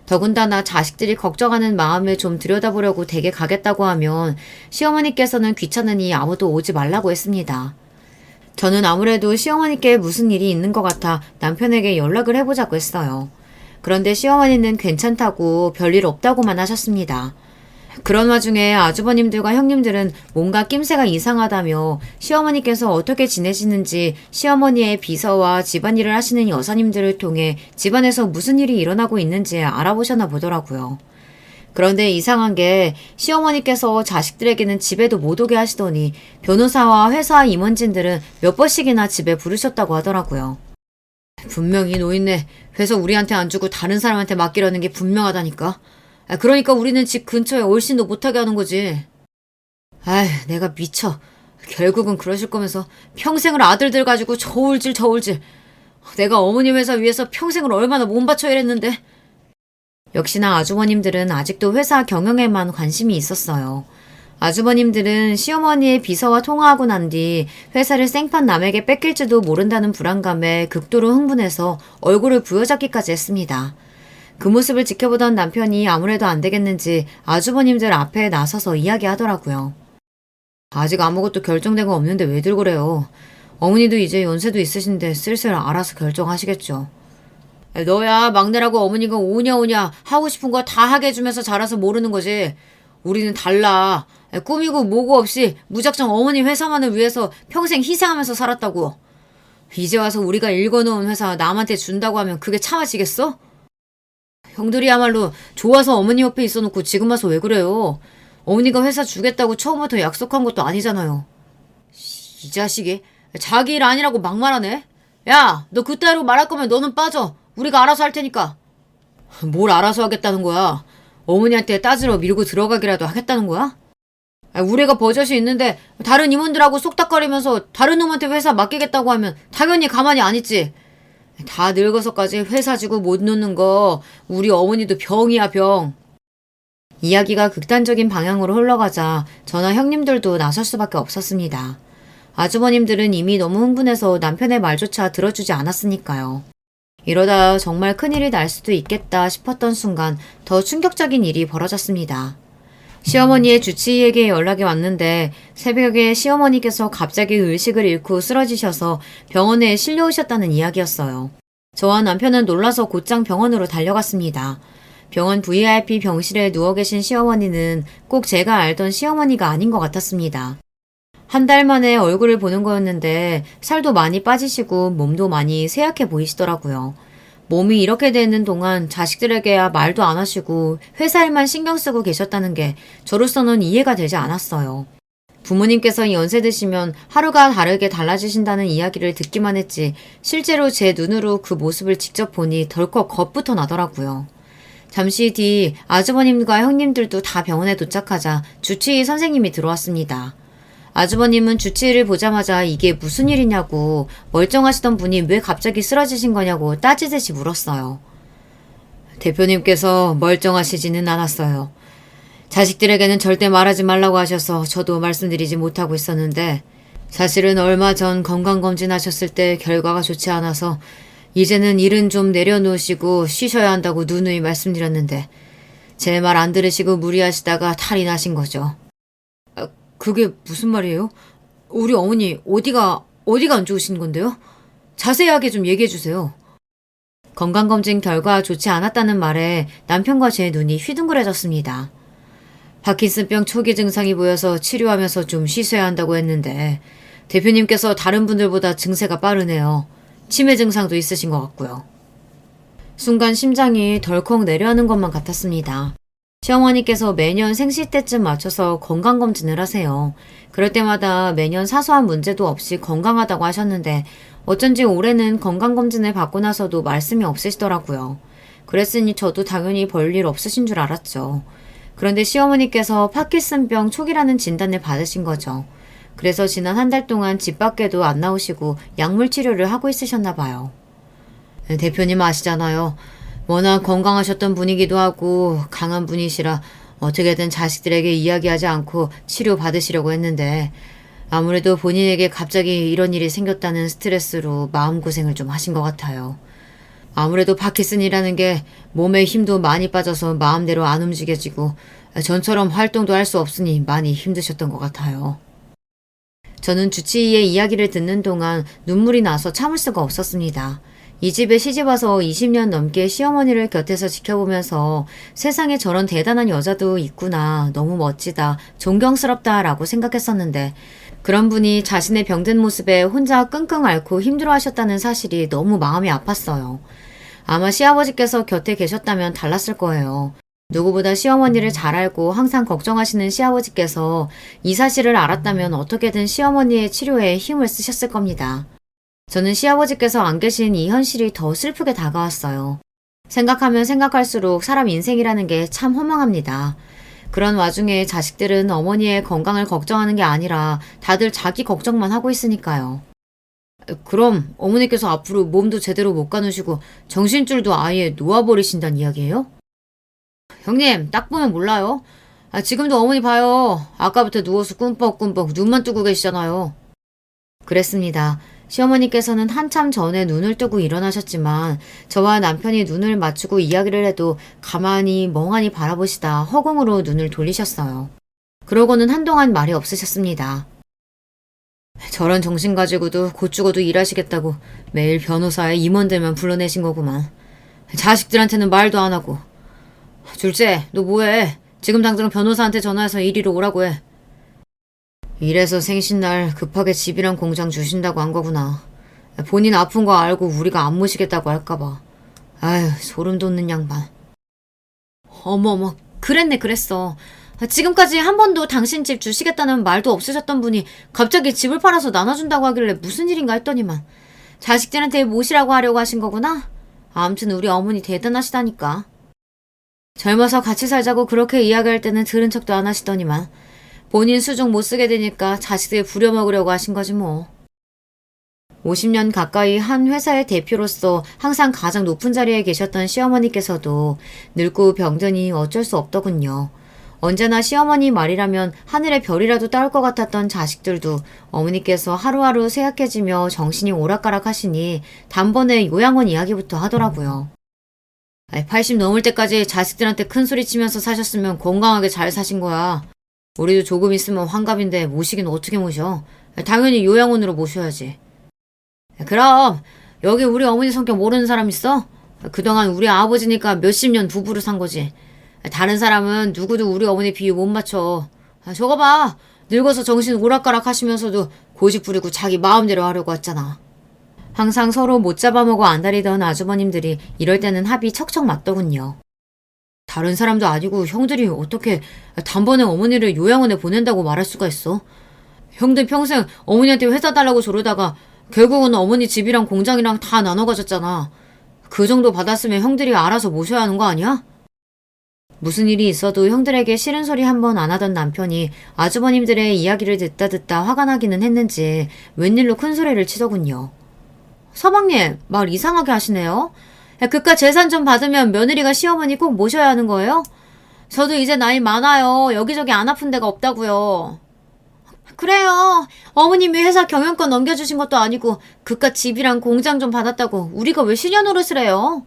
더군다나 자식들이 걱정하는 마음을 좀 들여다보려고 댁에 가겠다고 하면 시어머니께서는 귀찮으니 아무도 오지 말라고 했습니다. 저는 아무래도 시어머니께 무슨 일이 있는 것 같아 남편에게 연락을 해보자고 했어요. 그런데 시어머니는 괜찮다고 별일 없다고만 하셨습니다. 그런 와중에 아주버님들과 형님들은 뭔가 낌새가 이상하다며 시어머니께서 어떻게 지내시는지 시어머니의 비서와 집안일을 하시는 여사님들을 통해 집안에서 무슨 일이 일어나고 있는지 알아보셨나 보더라고요. 그런데 이상한 게 시어머니께서 자식들에게는 집에도 못 오게 하시더니 변호사와 회사 임원진들은 몇 번씩이나 집에 부르셨다고 하더라고요. 분명히 노인네 회사 우리한테 안 주고 다른 사람한테 맡기려는 게 분명하다니까. 그러니까 우리는 집 근처에 얼씬도 못하게 하는 거지. 아휴, 내가 미쳐. 결국은 그러실 거면서 평생을 아들들 가지고 저울질. 내가 어머니 회사 위해서 평생을 얼마나 몸바쳐 일했는데. 역시나 아주버님들은 아직도 회사 경영에만 관심이 있었어요. 아주버님들은 시어머니의 비서와 통화하고 난 뒤 회사를 생판 남에게 뺏길지도 모른다는 불안감에 극도로 흥분해서 얼굴을 부여잡기까지 했습니다. 그 모습을 지켜보던 남편이 아무래도 안 되겠는지 아주버님들 앞에 나서서 이야기하더라고요. 아직 아무것도 결정된 거 없는데 왜들 그래요. 어머니도 이제 연세도 있으신데 슬슬 알아서 결정하시겠죠. 너야 막내라고 어머니가 오냐 하고 싶은 거 다 하게 해주면서 자라서 모르는 거지. 우리는 달라. 꾸미고 뭐고 없이 무작정 어머니 회사만을 위해서 평생 희생하면서 살았다고. 이제 와서 우리가 읽어놓은 회사 남한테 준다고 하면 그게 참아지겠어? 형들이야말로 좋아서 어머니 옆에 있어놓고 지금 와서 왜 그래요? 어머니가 회사 주겠다고 처음부터 약속한 것도 아니잖아요. 이 자식이 자기 일 아니라고 막말하네? 야, 너 그따위로 말할 거면 너는 빠져. 우리가 알아서 할 테니까. 뭘 알아서 하겠다는 거야? 어머니한테 따지러 밀고 들어가기라도 하겠다는 거야? 우리가 버젓이 있는데 다른 임원들하고 쏙닥거리면서 다른 놈한테 회사 맡기겠다고 하면 당연히 가만히 안 있지. 다 늙어서까지 회사 주고 못 놓는 거 우리 어머니도 병이야 병. 이야기가 극단적인 방향으로 흘러가자 저나 형님들도 나설 수밖에 없었습니다. 아주버님들은 이미 너무 흥분해서 남편의 말조차 들어주지 않았으니까요. 이러다 정말 큰일이 날 수도 있겠다 싶었던 순간 더 충격적인 일이 벌어졌습니다. 시어머니의 주치의에게 연락이 왔는데 새벽에 시어머니께서 갑자기 의식을 잃고 쓰러지셔서 병원에 실려오셨다는 이야기였어요. 저와 남편은 놀라서 곧장 병원으로 달려갔습니다. 병원 VIP 병실에 누워 계신 시어머니는 꼭 제가 알던 시어머니가 아닌 것 같았습니다. 한 달 만에 얼굴을 보는 거였는데 살도 많이 빠지시고 몸도 많이 쇠약해 보이시더라고요. 몸이 이렇게 되는 동안 자식들에게야 말도 안 하시고 회사 일만 신경 쓰고 계셨다는 게 저로서는 이해가 되지 않았어요. 부모님께서 연세 드시면 하루가 다르게 달라지신다는 이야기를 듣기만 했지 실제로 제 눈으로 그 모습을 직접 보니 덜컥 겁부터 나더라고요. 잠시 뒤 아주버님과 형님들도 다 병원에 도착하자 주치의 선생님이 들어왔습니다. 아주버님은 주치의를 보자마자 이게 무슨 일이냐고 멀쩡하시던 분이 왜 갑자기 쓰러지신 거냐고 따지듯이 물었어요. 대표님께서 멀쩡하시지는 않았어요. 자식들에게는 절대 말하지 말라고 하셔서 저도 말씀드리지 못하고 있었는데 사실은 얼마 전 건강검진 하셨을 때 결과가 좋지 않아서 이제는 일은 좀 내려놓으시고 쉬셔야 한다고 누누이 말씀드렸는데 제 말 안 들으시고 무리하시다가 탈이 나신 거죠. 그게 무슨 말이에요? 우리 어머니 어디가 안 좋으신 건데요? 자세하게 좀 얘기해 주세요. 건강검진 결과 좋지 않았다는 말에 남편과 제 눈이 휘둥그레졌습니다. 파킨슨병 초기 증상이 보여서 치료하면서 좀 쉬셔야 한다고 했는데 대표님께서 다른 분들보다 증세가 빠르네요. 치매 증상도 있으신 것 같고요. 순간 심장이 덜컥 내려앉는 것만 같았습니다. 시어머니께서 매년 생시 때쯤 맞춰서 건강검진을 하세요. 그럴 때마다 매년 사소한 문제도 없이 건강하다고 하셨는데 어쩐지 올해는 건강검진을 받고 나서도 말씀이 없으시더라고요. 그랬으니 저도 당연히 별일 없으신 줄 알았죠. 그런데 시어머니께서 파킨슨병 초기라는 진단을 받으신 거죠. 그래서 지난 한 달 동안 집 밖에도 안 나오시고 약물 치료를 하고 있으셨나 봐요. 대표님 아시잖아요. 워낙 건강하셨던 분이기도 하고 강한 분이시라 어떻게든 자식들에게 이야기하지 않고 치료 받으시려고 했는데 아무래도 본인에게 갑자기 이런 일이 생겼다는 스트레스로 마음고생을 좀 하신 것 같아요. 아무래도 파킨슨이라는 게 몸에 힘도 많이 빠져서 마음대로 안 움직여지고 전처럼 활동도 할 수 없으니 많이 힘드셨던 것 같아요. 저는 주치의의 이야기를 듣는 동안 눈물이 나서 참을 수가 없었습니다. 이 집에 시집와서 20년 넘게 시어머니를 곁에서 지켜보면서 세상에 저런 대단한 여자도 있구나, 너무 멋지다, 존경스럽다 라고 생각했었는데 그런 분이 자신의 병든 모습에 혼자 끙끙 앓고 힘들어하셨다는 사실이 너무 마음이 아팠어요. 아마 시아버지께서 곁에 계셨다면 달랐을 거예요. 누구보다 시어머니를 잘 알고 항상 걱정하시는 시아버지께서 이 사실을 알았다면 어떻게든 시어머니의 치료에 힘을 쓰셨을 겁니다. 저는 시아버지께서 안 계신 이 현실이 더 슬프게 다가왔어요. 생각하면 생각할수록 사람 인생이라는 게 참 허망합니다. 그런 와중에 자식들은 어머니의 건강을 걱정하는 게 아니라 다들 자기 걱정만 하고 있으니까요. 그럼 어머니께서 앞으로 몸도 제대로 못 가누시고 정신줄도 아예 놓아버리신다는 이야기예요? 형님, 딱 보면 몰라요. 지금도 어머니 봐요. 아까부터 누워서 꿈뻑꿈뻑 눈만 뜨고 계시잖아요. 그랬습니다. 시어머니께서는 한참 전에 눈을 뜨고 일어나셨지만 저와 남편이 눈을 맞추고 이야기를 해도 가만히 멍하니 바라보시다 허공으로 눈을 돌리셨어요. 그러고는 한동안 말이 없으셨습니다. 저런 정신 가지고도 곧 죽어도 일하시겠다고 매일 변호사에 임원들만 불러내신 거구만. 자식들한테는 말도 안 하고. 둘째, 너 뭐해? 지금 당장 변호사한테 전화해서 이리로 오라고 해. 이래서 생신날 급하게 집이랑 공장 주신다고 한 거구나. 본인 아픈 거 알고 우리가 안 모시겠다고 할까봐. 아유, 소름 돋는 양반. 어머머, 그랬어. 지금까지 한 번도 당신 집 주시겠다는 말도 없으셨던 분이 갑자기 집을 팔아서 나눠준다고 하길래 무슨 일인가 했더니만 자식들한테 모시라고 하려고 하신 거구나? 아무튼 우리 어머니 대단하시다니까. 젊어서 같이 살자고 그렇게 이야기할 때는 들은 척도 안 하시더니만 본인 수중 못 쓰게 되니까 자식들 부려먹으려고 하신 거지 뭐. 50년 가까이 한 회사의 대표로서 항상 가장 높은 자리에 계셨던 시어머니께서도 늙고 병드니 어쩔 수 없더군요. 언제나 시어머니 말이라면 하늘의 별이라도 따올 것 같았던 자식들도 어머니께서 하루하루 쇠약해지며 정신이 오락가락 하시니 단번에 요양원 이야기부터 하더라고요. 80 넘을 때까지 자식들한테 큰 소리 치면서 사셨으면 건강하게 잘 사신 거야. 우리도 조금 있으면 환갑인데 모시긴 어떻게 모셔? 당연히 요양원으로 모셔야지. 그럼 여기 우리 어머니 성격 모르는 사람 있어? 그동안 우리 아버지니까 몇십 년 부부로 산 거지. 다른 사람은 누구도 우리 어머니 비유 못 맞춰. 저거 봐. 늙어서 정신 오락가락 하시면서도 고집 부리고 자기 마음대로 하려고 했잖아. 항상 서로 못 잡아먹어 안달이던 아주버님들이 이럴 때는 합이 척척 맞더군요. 다른 사람도 아니고 형들이 어떻게 단번에 어머니를 요양원에 보낸다고 말할 수가 있어? 형들 평생 어머니한테 회사 달라고 조르다가 결국은 어머니 집이랑 공장이랑 다 나눠 가졌잖아. 그 정도 받았으면 형들이 알아서 모셔야 하는 거 아니야? 무슨 일이 있어도 형들에게 싫은 소리 한 번 안 하던 남편이 아주버님들의 이야기를 듣다 화가 나기는 했는지 웬일로 큰 소리를 치더군요. 서방님, 말 이상하게 하시네요. 그깟 재산 좀 받으면 며느리가 시어머니 꼭 모셔야 하는 거예요? 저도 이제 나이 많아요. 여기저기 안 아픈 데가 없다고요. 그래요. 어머님이 회사 경영권 넘겨주신 것도 아니고 그깟 집이랑 공장 좀 받았다고 우리가 왜 시녀노릇을 해요?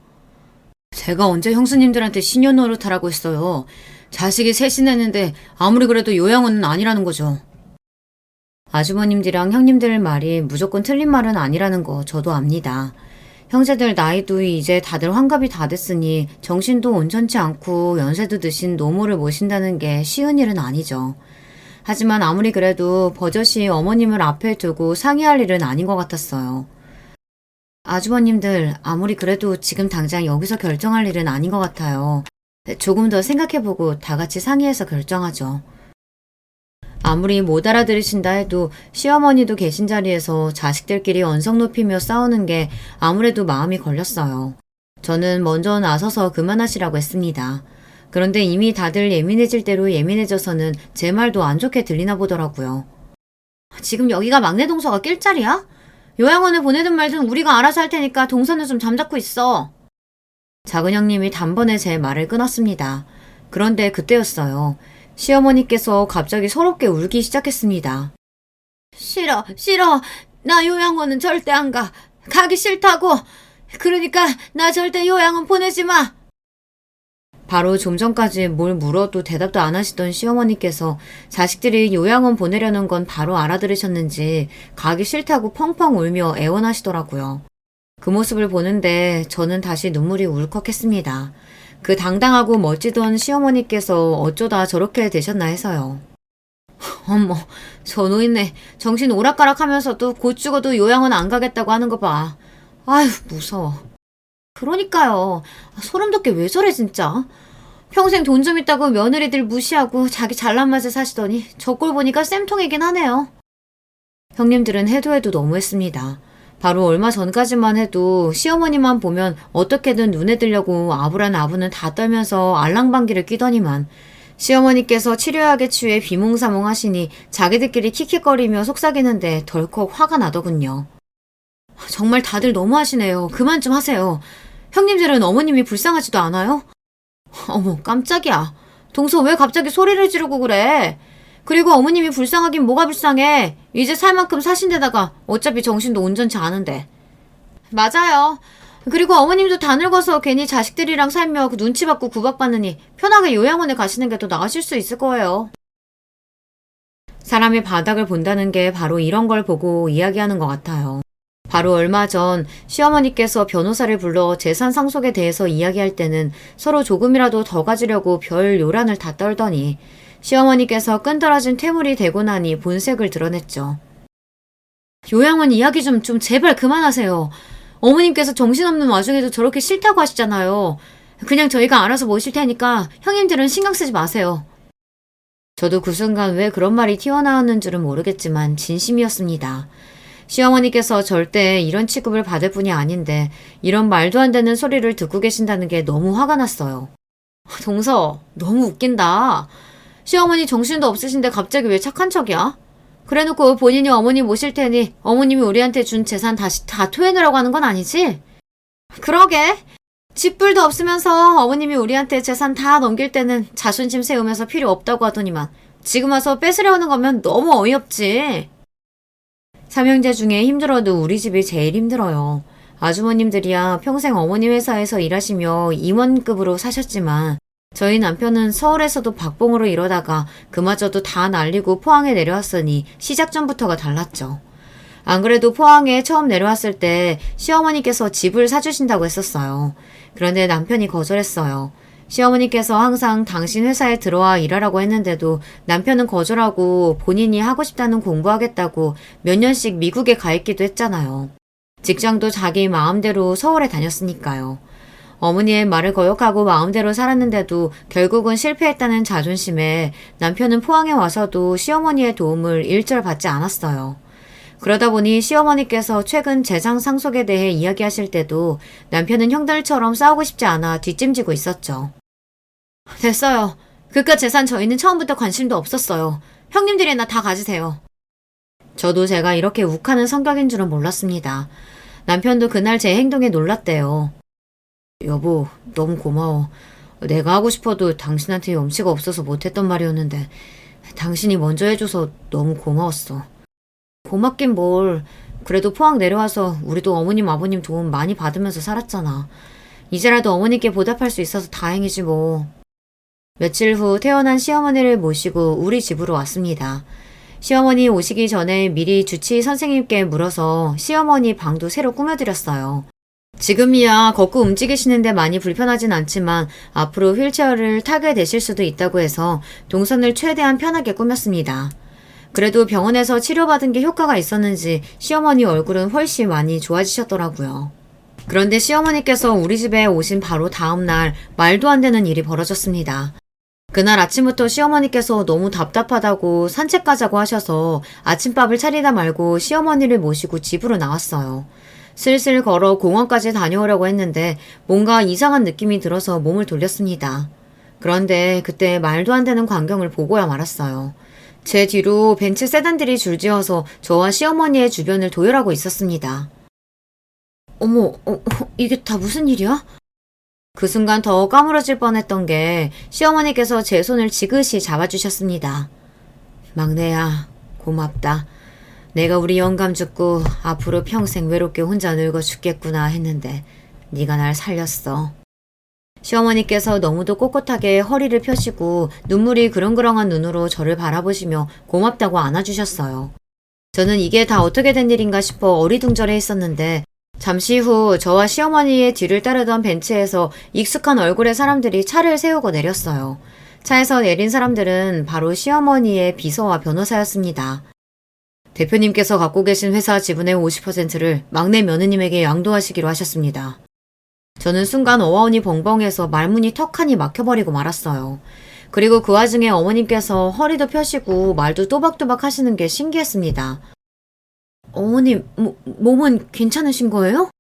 제가 언제 형수님들한테 시녀노릇하라고 했어요. 자식이 셋이냈는데 아무리 그래도 요양원은 아니라는 거죠. 아주버님들이랑 형님들 말이 무조건 틀린 말은 아니라는 거 저도 압니다. 형제들 나이도 이제 다들 환갑이 다 됐으니 정신도 온전치 않고 연세도 드신 노모를 모신다는 게 쉬운 일은 아니죠. 하지만 아무리 그래도 버젓이 어머님을 앞에 두고 상의할 일은 아닌 것 같았어요. 아주버님들 아무리 그래도 지금 당장 여기서 결정할 일은 아닌 것 같아요. 조금 더 생각해보고 다 같이 상의해서 결정하죠. 아무리 못 알아들으신다 해도 시어머니도 계신 자리에서 자식들끼리 언성 높이며 싸우는 게 아무래도 마음이 걸렸어요. 저는 먼저 나서서 그만하시라고 했습니다. 그런데 이미 다들 예민해질 대로 예민해져서는 제 말도 안 좋게 들리나 보더라고요. 지금 여기가 막내 동서가 낄 자리야? 요양원에 보내든 말든 우리가 알아서 할 테니까 동서는 좀 잠자코 있어. 작은 형님이 단번에 제 말을 끊었습니다. 그런데 그때였어요. 시어머니께서 갑자기 서럽게 울기 시작했습니다. 싫어, 싫어. 나 요양원은 절대 안 가. 가기 싫다고. 그러니까 나 절대 요양원 보내지 마. 바로 좀 전까지 뭘 물어도 대답도 안 하시던 시어머니께서 자식들이 요양원 보내려는 건 바로 알아들으셨는지 가기 싫다고 펑펑 울며 애원하시더라고요. 그 모습을 보는데 저는 다시 눈물이 울컥했습니다. 그 당당하고 멋지던 시어머니께서 어쩌다 저렇게 되셨나 해서요. 어머, 저 노인네 정신 오락가락하면서도 곧 죽어도 요양원 안 가겠다고 하는 거 봐. 아휴, 무서워. 그러니까요. 소름 돋게 왜 저래 진짜. 평생 돈 좀 있다고 며느리들 무시하고 자기 잘난 맛에 사시더니 저 꼴 보니까 쌤통이긴 하네요. 형님들은 해도 해도 너무했습니다. 바로 얼마 전까지만 해도 시어머니만 보면 어떻게든 눈에 들려고 아부란 아부는 다 떨면서 알랑방귀를 끼더니만 시어머니께서 치료약에 취해 비몽사몽 하시니 자기들끼리 킥킥거리며 속삭이는데 덜컥 화가 나더군요. 정말 다들 너무하시네요. 그만 좀 하세요. 형님들은 어머님이 불쌍하지도 않아요? 어머, 깜짝이야. 동서 왜 갑자기 소리를 지르고 그래? 그리고 어머님이 불쌍하긴 뭐가 불쌍해. 이제 살 만큼 사신 데다가 어차피 정신도 온전치 않은데. 맞아요. 그리고 어머님도 다 늙어서 괜히 자식들이랑 살며 눈치 받고 구박받느니 편하게 요양원에 가시는 게 더 나으실 수 있을 거예요. 사람의 바닥을 본다는 게 바로 이런 걸 보고 이야기하는 것 같아요. 바로 얼마 전 시어머니께서 변호사를 불러 재산 상속에 대해서 이야기할 때는 서로 조금이라도 더 가지려고 별 요란을 다 떨더니 시어머니께서 끈떨어진 퇴물이 되고 나니 본색을 드러냈죠. 요양원 이야기 좀 제발 그만하세요. 어머님께서 정신없는 와중에도 저렇게 싫다고 하시잖아요. 그냥 저희가 알아서 모실 테니까 형님들은 신경 쓰지 마세요. 저도 그 순간 왜 그런 말이 튀어나왔는 줄은 모르겠지만 진심이었습니다. 시어머니께서 절대 이런 취급을 받을 분이 아닌데 이런 말도 안 되는 소리를 듣고 계신다는 게 너무 화가 났어요. 동서, 너무 웃긴다. 시어머니 정신도 없으신데 갑자기 왜 착한 척이야? 그래놓고 본인이 어머니 모실 테니 어머님이 우리한테 준 재산 다시 다 토해내라고 하는 건 아니지? 그러게. 집불도 없으면서 어머님이 우리한테 재산 다 넘길 때는 자존심 세우면서 필요 없다고 하더니만 지금 와서 뺏으려는 거면 너무 어이없지. 삼형제 중에 힘들어도 우리 집이 제일 힘들어요. 아주머님들이야 평생 어머니 회사에서 일하시며 임원급으로 사셨지만 저희 남편은 서울에서도 박봉으로 일하다가 그마저도 다 날리고 포항에 내려왔으니 시작 전부터가 달랐죠. 안 그래도 포항에 처음 내려왔을 때 시어머니께서 집을 사주신다고 했었어요. 그런데 남편이 거절했어요. 시어머니께서 항상 당신 회사에 들어와 일하라고 했는데도 남편은 거절하고 본인이 하고 싶다는 공부하겠다고 몇 년씩 미국에 가 있기도 했잖아요. 직장도 자기 마음대로 서울에 다녔으니까요. 어머니의 말을 거역하고 마음대로 살았는데도 결국은 실패했다는 자존심에 남편은 포항에 와서도 시어머니의 도움을 일절 받지 않았어요. 그러다 보니 시어머니께서 최근 재산 상속에 대해 이야기하실 때도 남편은 형들처럼 싸우고 싶지 않아 뒷짐지고 있었죠. 됐어요. 그깟 재산 저희는 처음부터 관심도 없었어요. 형님들이나 다 가지세요. 저도 제가 이렇게 욱하는 성격인 줄은 몰랐습니다. 남편도 그날 제 행동에 놀랐대요. 여보, 너무 고마워. 내가 하고 싶어도 당신한테 염치가 없어서 못했던 말이었는데 당신이 먼저 해줘서 너무 고마웠어. 고맙긴 뭘. 그래도 포항 내려와서 우리도 어머님 아버님 도움 많이 받으면서 살았잖아. 이제라도 어머니께 보답할 수 있어서 다행이지 뭐. 며칠 후 태어난 시어머니를 모시고 우리 집으로 왔습니다. 시어머니 오시기 전에 미리 주치 선생님께 물어서 시어머니 방도 새로 꾸며드렸어요. 지금이야 걷고 움직이시는데 많이 불편하진 않지만 앞으로 휠체어를 타게 되실 수도 있다고 해서 동선을 최대한 편하게 꾸몄습니다. 그래도 병원에서 치료받은 게 효과가 있었는지 시어머니 얼굴은 훨씬 많이 좋아지셨더라고요. 그런데 시어머니께서 우리 집에 오신 바로 다음날 말도 안 되는 일이 벌어졌습니다. 그날 아침부터 시어머니께서 너무 답답하다고 산책 가자고 하셔서 아침밥을 차리다 말고 시어머니를 모시고 집으로 나왔어요. 슬슬 걸어 공원까지 다녀오려고 했는데 뭔가 이상한 느낌이 들어서 몸을 돌렸습니다. 그런데 그때 말도 안 되는 광경을 보고야 말았어요. 제 뒤로 벤츠 세단들이 줄지어서 저와 시어머니의 주변을 도열하고 있었습니다. 어머, 이게 다 무슨 일이야? 그 순간 더 까무러질 뻔했던 게 시어머니께서 제 손을 지그시 잡아주셨습니다. 막내야, 고맙다. 내가 우리 영감 죽고 앞으로 평생 외롭게 혼자 늙어 죽겠구나 했는데 네가 날 살렸어. 시어머니께서 너무도 꼿꼿하게 허리를 펴시고 눈물이 그렁그렁한 눈으로 저를 바라보시며 고맙다고 안아주셨어요. 저는 이게 다 어떻게 된 일인가 싶어 어리둥절해 있었는데 잠시 후 저와 시어머니의 뒤를 따르던 벤츠에서 익숙한 얼굴의 사람들이 차를 세우고 내렸어요. 차에서 내린 사람들은 바로 시어머니의 비서와 변호사였습니다. 대표님께서 갖고 계신 회사 지분의 50%를 막내 며느님에게 양도하시기로 하셨습니다. 저는 순간 어와운이 벙벙해서 말문이 턱하니 막혀버리고 말았어요. 그리고 그 와중에 어머님께서 허리도 펴시고 말도 또박또박 하시는 게 신기했습니다. 어머님, 몸은 괜찮으신 거예요?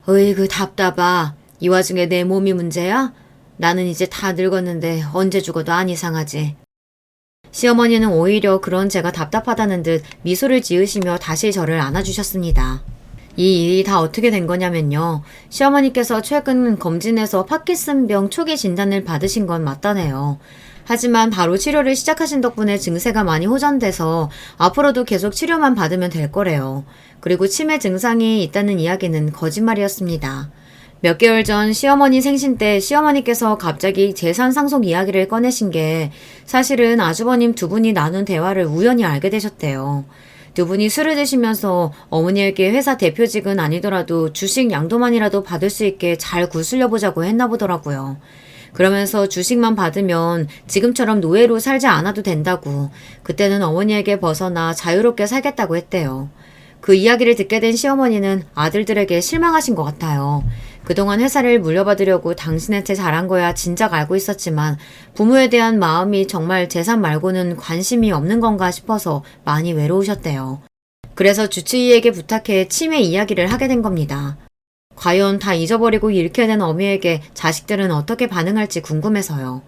으이그 답답하. 이 와중에 내 몸이 문제야? 나는 이제 다 늙었는데 언제 죽어도 안 이상하지. 시어머니는 오히려 그런 제가 답답하다는 듯 미소를 지으시며 다시 저를 안아주셨습니다. 이 일이 다 어떻게 된 거냐면요. 시어머니께서 최근 검진에서 파킨슨병 초기 진단을 받으신 건 맞다네요. 하지만 바로 치료를 시작하신 덕분에 증세가 많이 호전돼서 앞으로도 계속 치료만 받으면 될 거래요. 그리고 치매 증상이 있다는 이야기는 거짓말이었습니다. 몇 개월 전 시어머니 생신 때 시어머니께서 갑자기 재산 상속 이야기를 꺼내신 게 사실은 아주버님 두 분이 나눈 대화를 우연히 알게 되셨대요. 두 분이 술을 드시면서 어머니에게 회사 대표직은 아니더라도 주식 양도만이라도 받을 수 있게 잘 구슬려 보자고 했나 보더라고요. 그러면서 주식만 받으면 지금처럼 노예로 살지 않아도 된다고, 그때는 어머니에게 벗어나 자유롭게 살겠다고 했대요. 그 이야기를 듣게 된 시어머니는 아들들에게 실망하신 것 같아요. 그동안 회사를 물려받으려고 당신한테 잘한 거야 진작 알고 있었지만 부모에 대한 마음이 정말 재산 말고는 관심이 없는 건가 싶어서 많이 외로우셨대요. 그래서 주치의에게 부탁해 치매 이야기를 하게 된 겁니다. 과연 다 잊어버리고 잃게 된 어미에게 자식들은 어떻게 반응할지 궁금해서요.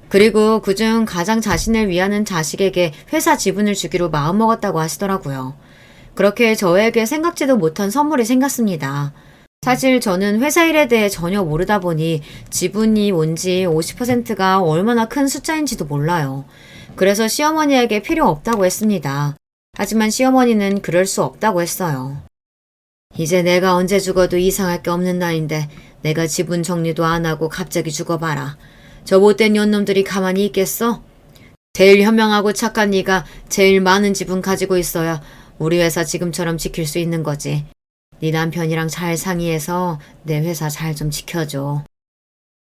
그리고 그중 가장 자신을 위하는 자식에게 회사 지분을 주기로 마음먹었다고 하시더라고요. 그렇게 저에게 생각지도 못한 선물이 생겼습니다. 사실 저는 회사 일에 대해 전혀 모르다 보니 지분이 뭔지 50%가 얼마나 큰 숫자인지도 몰라요. 그래서 시어머니에게 필요 없다고 했습니다. 하지만 시어머니는 그럴 수 없다고 했어요. 이제 내가 언제 죽어도 이상할 게 없는 나이인데 내가 지분 정리도 안 하고 갑자기 죽어봐라. 저 못된 년놈들이 가만히 있겠어? 제일 현명하고 착한 네가 제일 많은 지분 가지고 있어야 우리 회사 지금처럼 지킬 수 있는 거지. 네 남편이랑 잘 상의해서 내 회사 잘 좀 지켜줘.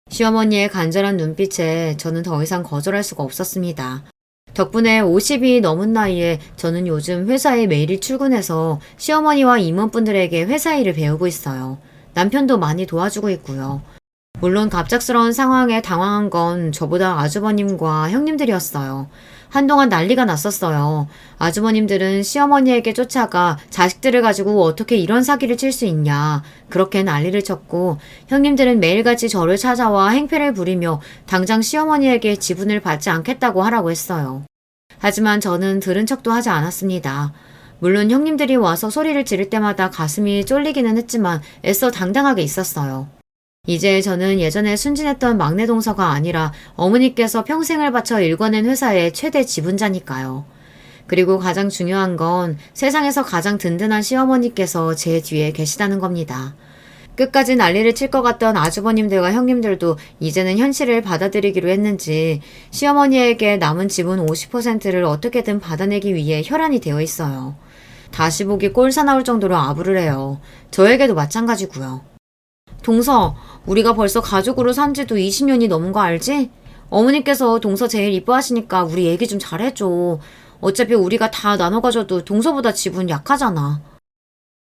시어머니의 간절한 눈빛에 저는 더 이상 거절할 수가 없었습니다. 덕분에 50이 넘은 나이에 저는 요즘 회사에 매일 출근해서 시어머니와 임원분들에게 회사 일을 배우고 있어요. 남편도 많이 도와주고 있고요. 물론 갑작스러운 상황에 당황한 건 저보다 아주버님과 형님들이었어요. 한동안 난리가 났었어요. 아주버님들은 시어머니에게 쫓아가 자식들을 가지고 어떻게 이런 사기를 칠 수 있냐, 그렇게 난리를 쳤고, 형님들은 매일같이 저를 찾아와 행패를 부리며 당장 시어머니에게 지분을 받지 않겠다고 하라고 했어요. 하지만 저는 들은 척도 하지 않았습니다. 물론 형님들이 와서 소리를 지를 때마다 가슴이 쫄리기는 했지만 애써 당당하게 있었어요. 이제 저는 예전에 순진했던 막내 동서가 아니라 어머니께서 평생을 바쳐 일궈낸 회사의 최대 지분자니까요. 그리고 가장 중요한 건 세상에서 가장 든든한 시어머니께서 제 뒤에 계시다는 겁니다. 끝까지 난리를 칠 것 같던 아주버님들과 형님들도 이제는 현실을 받아들이기로 했는지 시어머니에게 남은 지분 50%를 어떻게든 받아내기 위해 혈안이 되어 있어요. 다시 보기 꼴사 나올 정도로 아부를 해요. 저에게도 마찬가지고요. 동서, 우리가 벌써 가족으로 산 지도 20년이 넘은 거 알지? 어머니께서 동서 제일 이뻐하시니까 우리 얘기 좀 잘해줘. 어차피 우리가 다 나눠 가져도 동서보다 지분 약하잖아.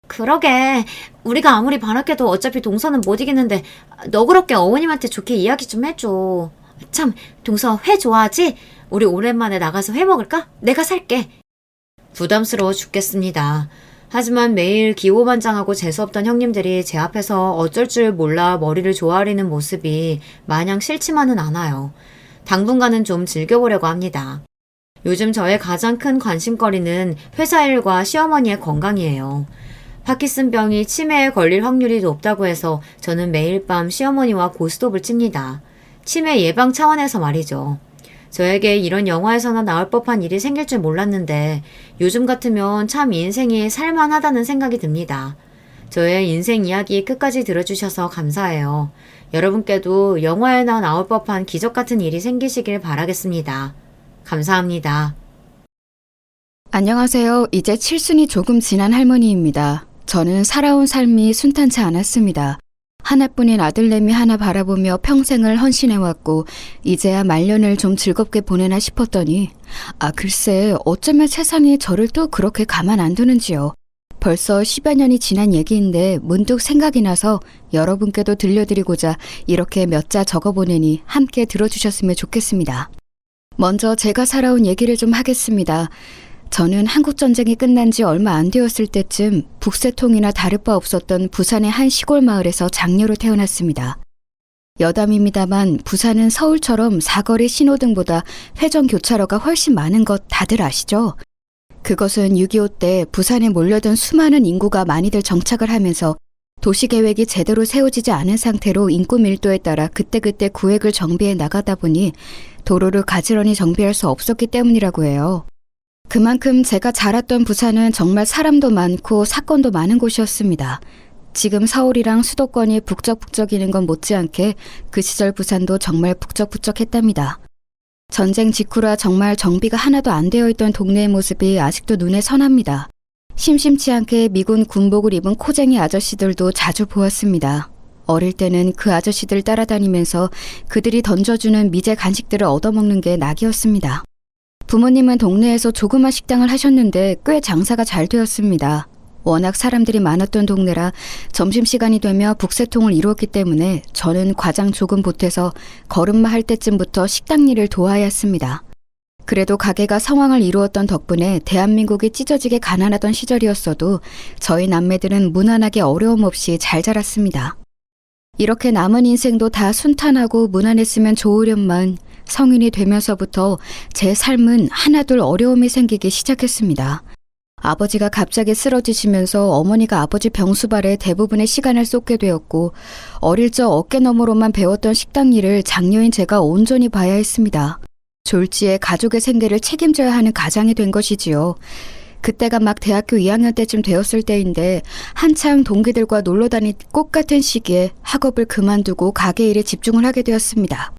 그러게. 우리가 아무리 바랄게도 어차피 동서는 못 이기는데 너그럽게 어머님한테 좋게 이야기 좀 해줘. 참, 동서 회 좋아하지? 우리 오랜만에 나가서 회 먹을까? 내가 살게. 부담스러워 죽겠습니다. 하지만 매일 기호반장하고 재수없던 형님들이 제 앞에서 어쩔 줄 몰라 머리를 조아리는 모습이 마냥 싫지만은 않아요. 당분간은 좀 즐겨보려고 합니다. 요즘 저의 가장 큰 관심거리는 회사 일과 시어머니의 건강이에요. 파킨슨병이 치매에 걸릴 확률이 높다고 해서 저는 매일 밤 시어머니와 고스톱을 칩니다. 치매 예방 차원에서 말이죠. 저에게 이런 영화에서나 나올 법한 일이 생길 줄 몰랐는데 요즘 같으면 참 인생이 살만하다는 생각이 듭니다. 저의 인생 이야기 끝까지 들어주셔서 감사해요. 여러분께도 영화에나 나올 법한 기적 같은 일이 생기시길 바라겠습니다. 감사합니다. 안녕하세요. 이제 칠순이 조금 지난 할머니입니다. 저는 살아온 삶이 순탄치 않았습니다. 하나뿐인 아들내미 하나 바라보며 평생을 헌신해왔고 이제야 말년을 좀 즐겁게 보내나 싶었더니 글쎄 어쩌면 세상이 저를 또 그렇게 가만 안 두는지요. 벌써 10여 년이 지난 얘기인데 문득 생각이 나서 여러분께도 들려드리고자 이렇게 몇 자 적어보내니 함께 들어주셨으면 좋겠습니다. 먼저 제가 살아온 얘기를 좀 하겠습니다. 저는 한국전쟁이 끝난 지 얼마 안 되었을 때쯤 북새통이나 다를 바 없었던 부산의 한 시골 마을에서 장녀로 태어났습니다. 여담입니다만 부산은 서울처럼 사거리 신호등보다 회전교차로가 훨씬 많은 것 다들 아시죠? 그것은 6.25 때 부산에 몰려든 수많은 인구가 많이들 정착을 하면서 도시계획이 제대로 세워지지 않은 상태로 인구 밀도에 따라 그때그때 구획을 정비해 나가다 보니 도로를 가지런히 정비할 수 없었기 때문이라고 해요. 그만큼 제가 자랐던 부산은 정말 사람도 많고 사건도 많은 곳이었습니다. 지금 서울이랑 수도권이 북적북적이는 건 못지않게 그 시절 부산도 정말 북적북적했답니다. 전쟁 직후라 정말 정비가 하나도 안 되어 있던 동네의 모습이 아직도 눈에 선합니다. 심심치 않게 미군 군복을 입은 코쟁이 아저씨들도 자주 보았습니다. 어릴 때는 그 아저씨들 따라다니면서 그들이 던져주는 미제 간식들을 얻어먹는 게 낙이었습니다. 부모님은 동네에서 조그만 식당을 하셨는데 꽤 장사가 잘 되었습니다. 워낙 사람들이 많았던 동네라 점심시간이 되며 북새통을 이루었기 때문에 저는 과장 조금 보태서 걸음마 할 때쯤부터 식당 일을 도와야 했습니다. 그래도 가게가 성황을 이루었던 덕분에 대한민국이 찢어지게 가난하던 시절이었어도 저희 남매들은 무난하게 어려움 없이 잘 자랐습니다. 이렇게 남은 인생도 다 순탄하고 무난했으면 좋으련만 성인이 되면서부터 제 삶은 하나둘 어려움이 생기기 시작했습니다. 아버지가 갑자기 쓰러지시면서 어머니가 아버지 병수발에 대부분의 시간을 쏟게 되었고 어릴 적 어깨너머로만 배웠던 식당 일을 장녀인 제가 온전히 봐야 했습니다. 졸지에 가족의 생계를 책임져야 하는 가장이 된 것이지요. 그때가 막 대학교 2학년 때쯤 되었을 때인데 한창 동기들과 놀러 다닐 꽃 같은 시기에 학업을 그만두고 가게 일에 집중을 하게 되었습니다.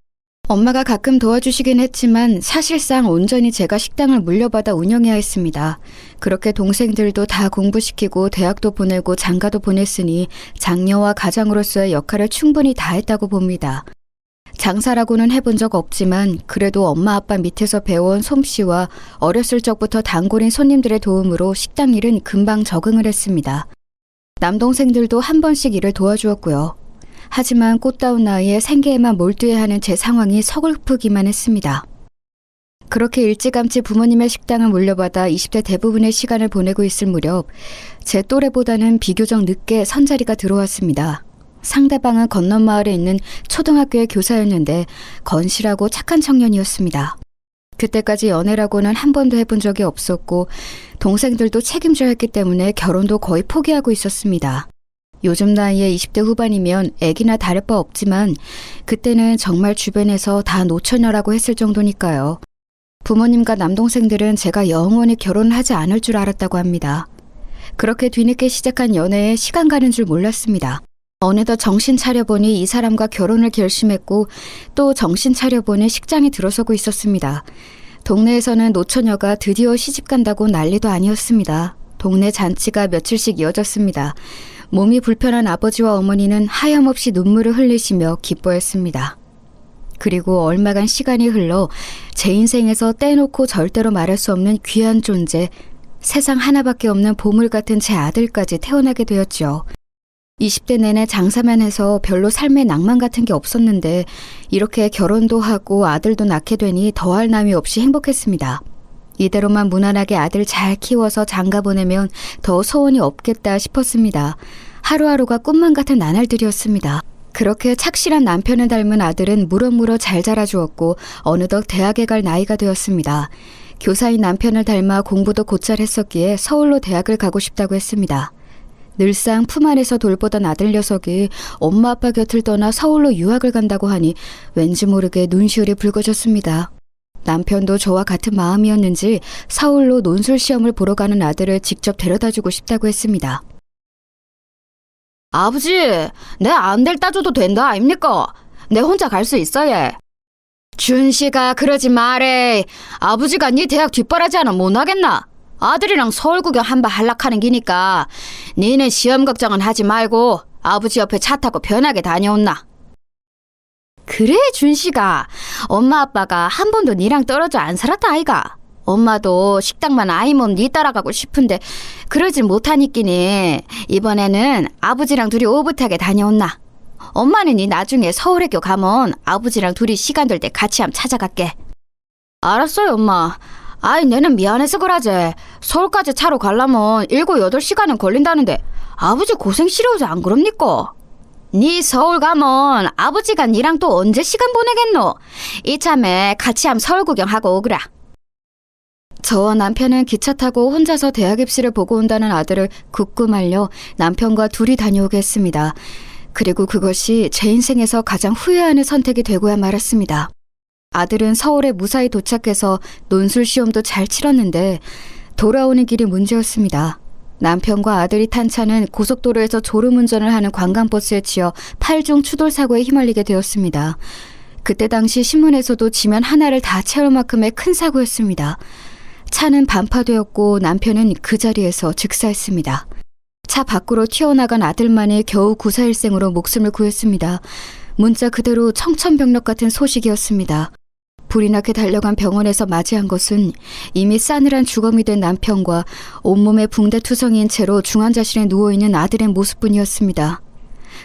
엄마가 가끔 도와주시긴 했지만 사실상 온전히 제가 식당을 물려받아 운영해야 했습니다. 그렇게 동생들도 다 공부시키고 대학도 보내고 장가도 보냈으니 장녀와 가장으로서의 역할을 충분히 다했다고 봅니다. 장사라고는 해본 적 없지만 그래도 엄마 아빠 밑에서 배워온 솜씨와 어렸을 적부터 단골인 손님들의 도움으로 식당 일은 금방 적응을 했습니다. 남동생들도 한 번씩 일을 도와주었고요. 하지만 꽃다운 나이에 생계에만 몰두해야 하는 제 상황이 서글프기만 했습니다. 그렇게 일찌감치 부모님의 식당을 물려받아 20대 대부분의 시간을 보내고 있을 무렵 제 또래보다는 비교적 늦게 선자리가 들어왔습니다. 상대방은 건넌 마을에 있는 초등학교의 교사였는데 건실하고 착한 청년이었습니다. 그때까지 연애라고는 한 번도 해본 적이 없었고 동생들도 책임져야 했기 때문에 결혼도 거의 포기하고 있었습니다. 요즘 나이에 20대 후반이면 애기나 다를 바 없지만 그때는 정말 주변에서 다 노처녀라고 했을 정도니까요. 부모님과 남동생들은 제가 영원히 결혼을 하지 않을 줄 알았다고 합니다. 그렇게 뒤늦게 시작한 연애에 시간 가는 줄 몰랐습니다. 어느덧 정신 차려보니 이 사람과 결혼을 결심했고 또 정신 차려보니 식장에 들어서고 있었습니다. 동네에서는 노처녀가 드디어 시집간다고 난리도 아니었습니다. 동네 잔치가 며칠씩 이어졌습니다. 몸이 불편한 아버지와 어머니는 하염없이 눈물을 흘리시며 기뻐했습니다. 그리고 얼마간 시간이 흘러 제 인생에서 떼놓고 절대로 말할 수 없는 귀한 존재, 세상 하나밖에 없는 보물 같은 제 아들까지 태어나게 되었죠. 20대 내내 장사만 해서 별로 삶에 낭만 같은 게 없었는데 이렇게 결혼도 하고 아들도 낳게 되니 더할 나위 없이 행복했습니다. 이대로만 무난하게 아들 잘 키워서 장가 보내면 더 소원이 없겠다 싶었습니다. 하루하루가 꿈만 같은 나날들이었습니다. 그렇게 착실한 남편을 닮은 아들은 무럭무럭 잘 자라주었고 어느덧 대학에 갈 나이가 되었습니다. 교사인 남편을 닮아 공부도 곧잘 했었기에 서울로 대학을 가고 싶다고 했습니다. 늘상 품 안에서 돌보던 아들 녀석이 엄마 아빠 곁을 떠나 서울로 유학을 간다고 하니 왠지 모르게 눈시울이 붉어졌습니다. 남편도 저와 같은 마음이었는지 서울로 논술 시험을 보러 가는 아들을 직접 데려다주고 싶다고 했습니다. 아버지, 내 안 될 따줘도 된다 아닙니까? 내 혼자 갈 수 있어 얘. 준씨가 그러지 말해. 아버지가 네 대학 뒷바라지 하나 못 하겠나? 아들이랑 서울 구경 한번 할락하는 기니까 니는 시험 걱정은 하지 말고 아버지 옆에 차 타고 편하게 다녀온나. 그래 준씨가 엄마 아빠가 한 번도 니랑 떨어져 안 살았다 아이가. 엄마도 식당만 아이 몸 니 따라가고 싶은데 그러질 못하니끼니 이번에는 아버지랑 둘이 오붓하게 다녀온나. 엄마는 니 나중에 서울외교 가면 아버지랑 둘이 시간 될 때 같이 함 찾아갈게. 알았어요 엄마. 아이 내는 미안해서 그러지. 서울까지 차로 가려면 7, 8시간은 걸린다는데 아버지 고생 싫어서 안 그럽니까? 니 서울 가면 아버지가 니랑 또 언제 시간 보내겠노? 이참에 같이 함 서울 구경하고 오그라. 저와 남편은 기차 타고 혼자서 대학 입시를 보고 온다는 아들을 굳고 말려 남편과 둘이 다녀오게 했습니다. 그리고 그것이 제 인생에서 가장 후회하는 선택이 되고야 말았습니다. 아들은 서울에 무사히 도착해서 논술 시험도 잘 치렀는데 돌아오는 길이 문제였습니다. 남편과 아들이 탄 차는 고속도로에서 졸음운전을 하는 관광버스에 치여 8중 추돌 사고에 휘말리게 되었습니다. 그때 당시 신문에서도 지면 하나를 다 채울 만큼의 큰 사고였습니다. 차는 반파되었고 남편은 그 자리에서 즉사했습니다. 차 밖으로 튀어나간 아들만이 겨우 구사일생으로 목숨을 구했습니다. 문자 그대로 청천벽력 같은 소식이었습니다. 불이 나게 달려간 병원에서 맞이한 것은 이미 싸늘한 주검이 된 남편과 온몸에 붕대투성이인 채로 중환자실에 누워있는 아들의 모습뿐이었습니다.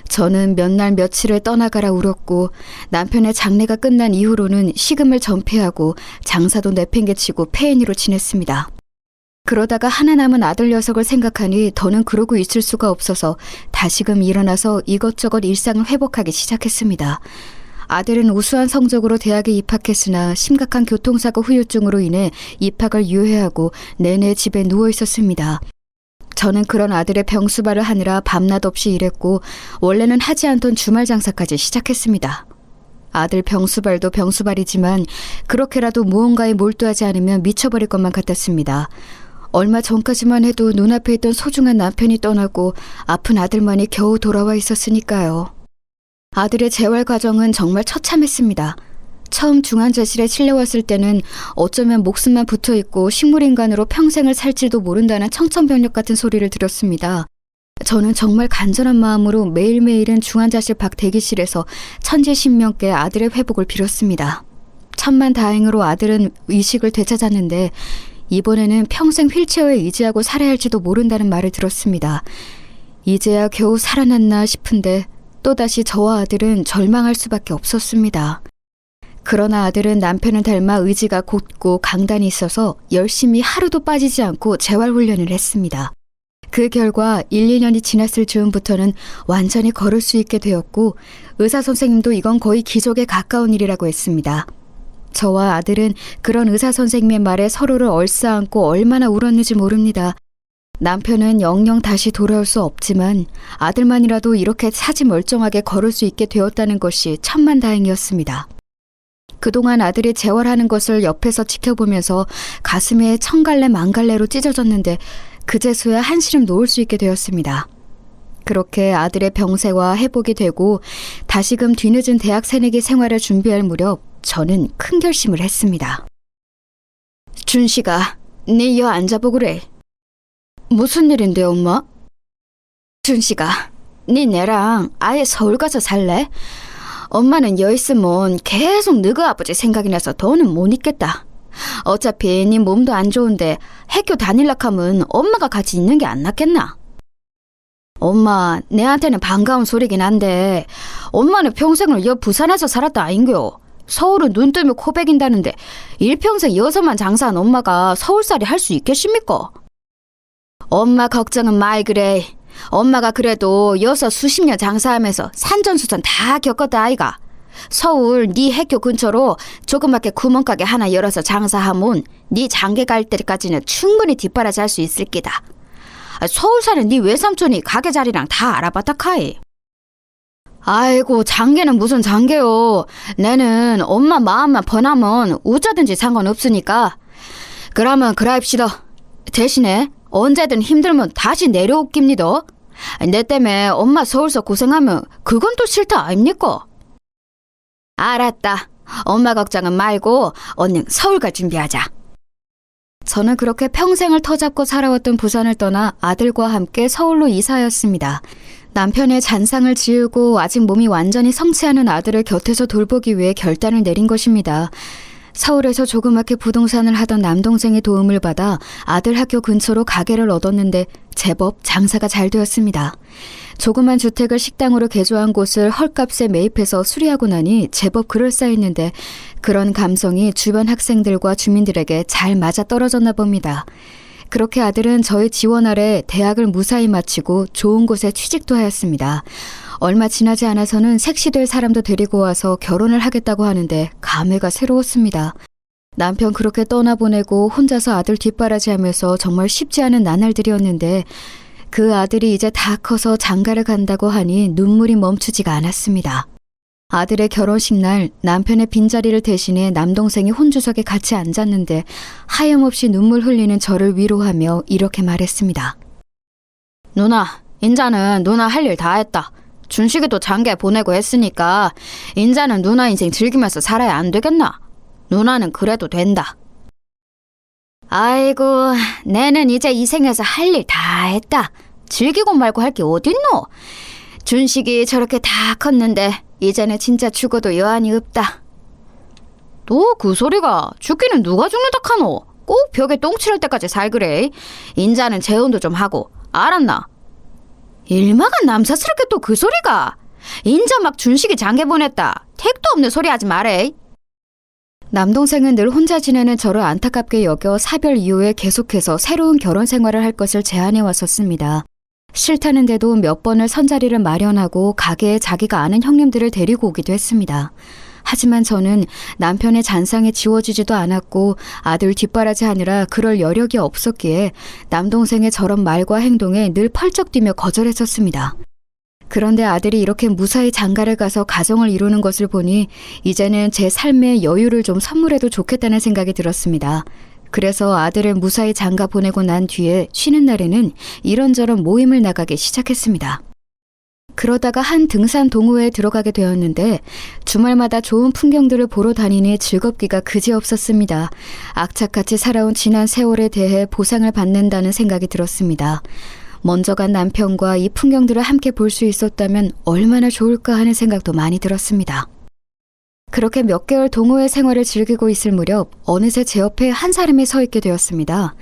저는 몇 날 며칠을 떠나가라 울었고 남편의 장례가 끝난 이후로는 식음을 전폐하고 장사도 내팽개치고 폐인으로 지냈습니다. 그러다가 하나 남은 아들 녀석을 생각하니 더는 그러고 있을 수가 없어서 다시금 일어나서 이것저것 일상을 회복하기 시작했습니다. 아들은 우수한 성적으로 대학에 입학했으나 심각한 교통사고 후유증으로 인해 입학을 유예하고 내내 집에 누워 있었습니다. 저는 그런 아들의 병수발을 하느라 밤낮 없이 일했고 원래는 하지 않던 주말 장사까지 시작했습니다. 아들 병수발도 병수발이지만 그렇게라도 무언가에 몰두하지 않으면 미쳐버릴 것만 같았습니다. 얼마 전까지만 해도 눈앞에 있던 소중한 남편이 떠나고 아픈 아들만이 겨우 돌아와 있었으니까요. 아들의 재활 과정은 정말 처참했습니다. 처음 중환자실에 실려왔을 때는 어쩌면 목숨만 붙어있고 식물인간으로 평생을 살지도 모른다는 청천벽력 같은 소리를 들었습니다. 저는 정말 간절한 마음으로 매일매일은 중환자실 밖 대기실에서 천지신명께 아들의 회복을 빌었습니다. 천만다행으로 아들은 의식을 되찾았는데 이번에는 평생 휠체어에 의지하고 살아야 할지도 모른다는 말을 들었습니다. 이제야 겨우 살아났나 싶은데 또다시 저와 아들은 절망할 수밖에 없었습니다. 그러나 아들은 남편을 닮아 의지가 곧고 강단이 있어서 열심히 하루도 빠지지 않고 재활훈련을 했습니다. 그 결과 1, 2년이 지났을 즈음부터는 완전히 걸을 수 있게 되었고 의사 선생님도 이건 거의 기적에 가까운 일이라고 했습니다. 저와 아들은 그런 의사 선생님의 말에 서로를 얼싸안고 얼마나 울었는지 모릅니다. 남편은 영영 다시 돌아올 수 없지만 아들만이라도 이렇게 사지 멀쩡하게 걸을 수 있게 되었다는 것이 천만다행이었습니다. 그동안 아들이 재활하는 것을 옆에서 지켜보면서 가슴에 천갈래 만갈래로 찢어졌는데 그제서야 한시름 놓을 수 있게 되었습니다. 그렇게 아들의 병세와 회복이 되고 다시금 뒤늦은 대학 새내기 생활을 준비할 무렵 저는 큰 결심을 했습니다. 준씨가 네 여 앉아보구래. 무슨 일인데 엄마? 준씨가 네 내랑 아예 서울 가서 살래? 엄마는 여 있으면 계속 너그 아버지 생각이 나서 더는 못 있겠다. 어차피 네 몸도 안 좋은데 학교 다닐락 하면 엄마가 같이 있는 게 안 낫겠나? 엄마 내한테는 반가운 소리긴 한데 엄마는 평생을 여 부산에서 살았다 아인겨. 서울은 눈 뜨면 코 베긴다는데 일평생 여서만 장사한 엄마가 서울살이 할 수 있겠습니까? 엄마 걱정은 마이 그래. 엄마가 그래도 여서 수십 년 장사하면서 산전수전 다 겪었다 아이가. 서울 네 학교 근처로 조그맣게 구멍가게 하나 열어서 장사하면 네 장계 갈 때까지는 충분히 뒷바라지 할 수 있을 기다. 서울 사는 네 외삼촌이 가게 자리랑 다 알아봤다 카이. 아이고 장계는 무슨 장계요. 내는 엄마 마음만 번하면 어쩌든지 상관없으니까. 그러면 그라입시다. 대신에 언제든 힘들면 다시 내려올깁니다. 내 때문에 엄마 서울서 고생하면 그건 또 싫다 아닙니까? 알았다. 엄마 걱정은 말고 얼른 서울 갈 준비하자. 저는 그렇게 평생을 터잡고 살아왔던 부산을 떠나 아들과 함께 서울로 이사하였습니다. 남편의 잔상을 지우고 아직 몸이 완전히 성치 않은 아들을 곁에서 돌보기 위해 결단을 내린 것입니다. 서울에서 조그맣게 부동산을 하던 남동생의 도움을 받아 아들 학교 근처로 가게를 얻었는데 제법 장사가 잘 되었습니다. 조그만 주택을 식당으로 개조한 곳을 헐값에 매입해서 수리하고 나니 제법 그럴싸했는데 그런 감성이 주변 학생들과 주민들에게 잘 맞아떨어졌나 봅니다. 그렇게 아들은 저의 지원 아래 대학을 무사히 마치고 좋은 곳에 취직도 하였습니다. 얼마 지나지 않아서는 색시될 사람도 데리고 와서 결혼을 하겠다고 하는데 감회가 새로웠습니다. 남편 그렇게 떠나보내고 혼자서 아들 뒷바라지하면서 정말 쉽지 않은 나날들이었는데 그 아들이 이제 다 커서 장가를 간다고 하니 눈물이 멈추지가 않았습니다. 아들의 결혼식 날 남편의 빈자리를 대신해 남동생이 혼주석에 같이 앉았는데 하염없이 눈물 흘리는 저를 위로하며 이렇게 말했습니다. 누나, 인자는 누나 할 일 다 했다. 준식이도 장가 보내고 했으니까 인자는 누나 인생 즐기면서 살아야 안 되겠나? 누나는 그래도 된다. 아이고, 내는 이제 이 생에서 할 일 다 했다. 즐기고 말고 할 게 어딨노? 준식이 저렇게 다 컸는데 이제는 진짜 죽어도 여한이 없다. 너 그 소리가 죽기는 누가 죽는다 카노? 꼭 벽에 똥 치를 때까지 살그래. 인자는 재혼도 좀 하고 알았나? 일마가 남사스럽게 또 그 소리가. 인자 막 준식이 장가 보냈다. 택도 없는 소리 하지 말해. 남동생은 늘 혼자 지내는 저를 안타깝게 여겨 사별 이후에 계속해서 새로운 결혼 생활을 할 것을 제안해 왔었습니다. 싫다는데도 몇 번을 선자리를 마련하고 가게에 자기가 아는 형님들을 데리고 오기도 했습니다. 하지만 저는 남편의 잔상이 지워지지도 않았고 아들 뒷바라지 하느라 그럴 여력이 없었기에 남동생의 저런 말과 행동에 늘 펄쩍 뛰며 거절했었습니다. 그런데 아들이 이렇게 무사히 장가를 가서 가정을 이루는 것을 보니 이제는 제 삶의 여유를 좀 선물해도 좋겠다는 생각이 들었습니다. 그래서 아들을 무사히 장가 보내고 난 뒤에 쉬는 날에는 이런저런 모임을 나가기 시작했습니다. 그러다가 한 등산 동호회에 들어가게 되었는데 주말마다 좋은 풍경들을 보러 다니니 즐겁기가 그지없었습니다. 악착같이 살아온 지난 세월에 대해 보상을 받는다는 생각이 들었습니다. 먼저 간 남편과 이 풍경들을 함께 볼 수 있었다면 얼마나 좋을까 하는 생각도 많이 들었습니다. 그렇게 몇 개월 동호회 생활을 즐기고 있을 무렵 어느새 제 옆에 한 사람이 서 있게 되었습니다.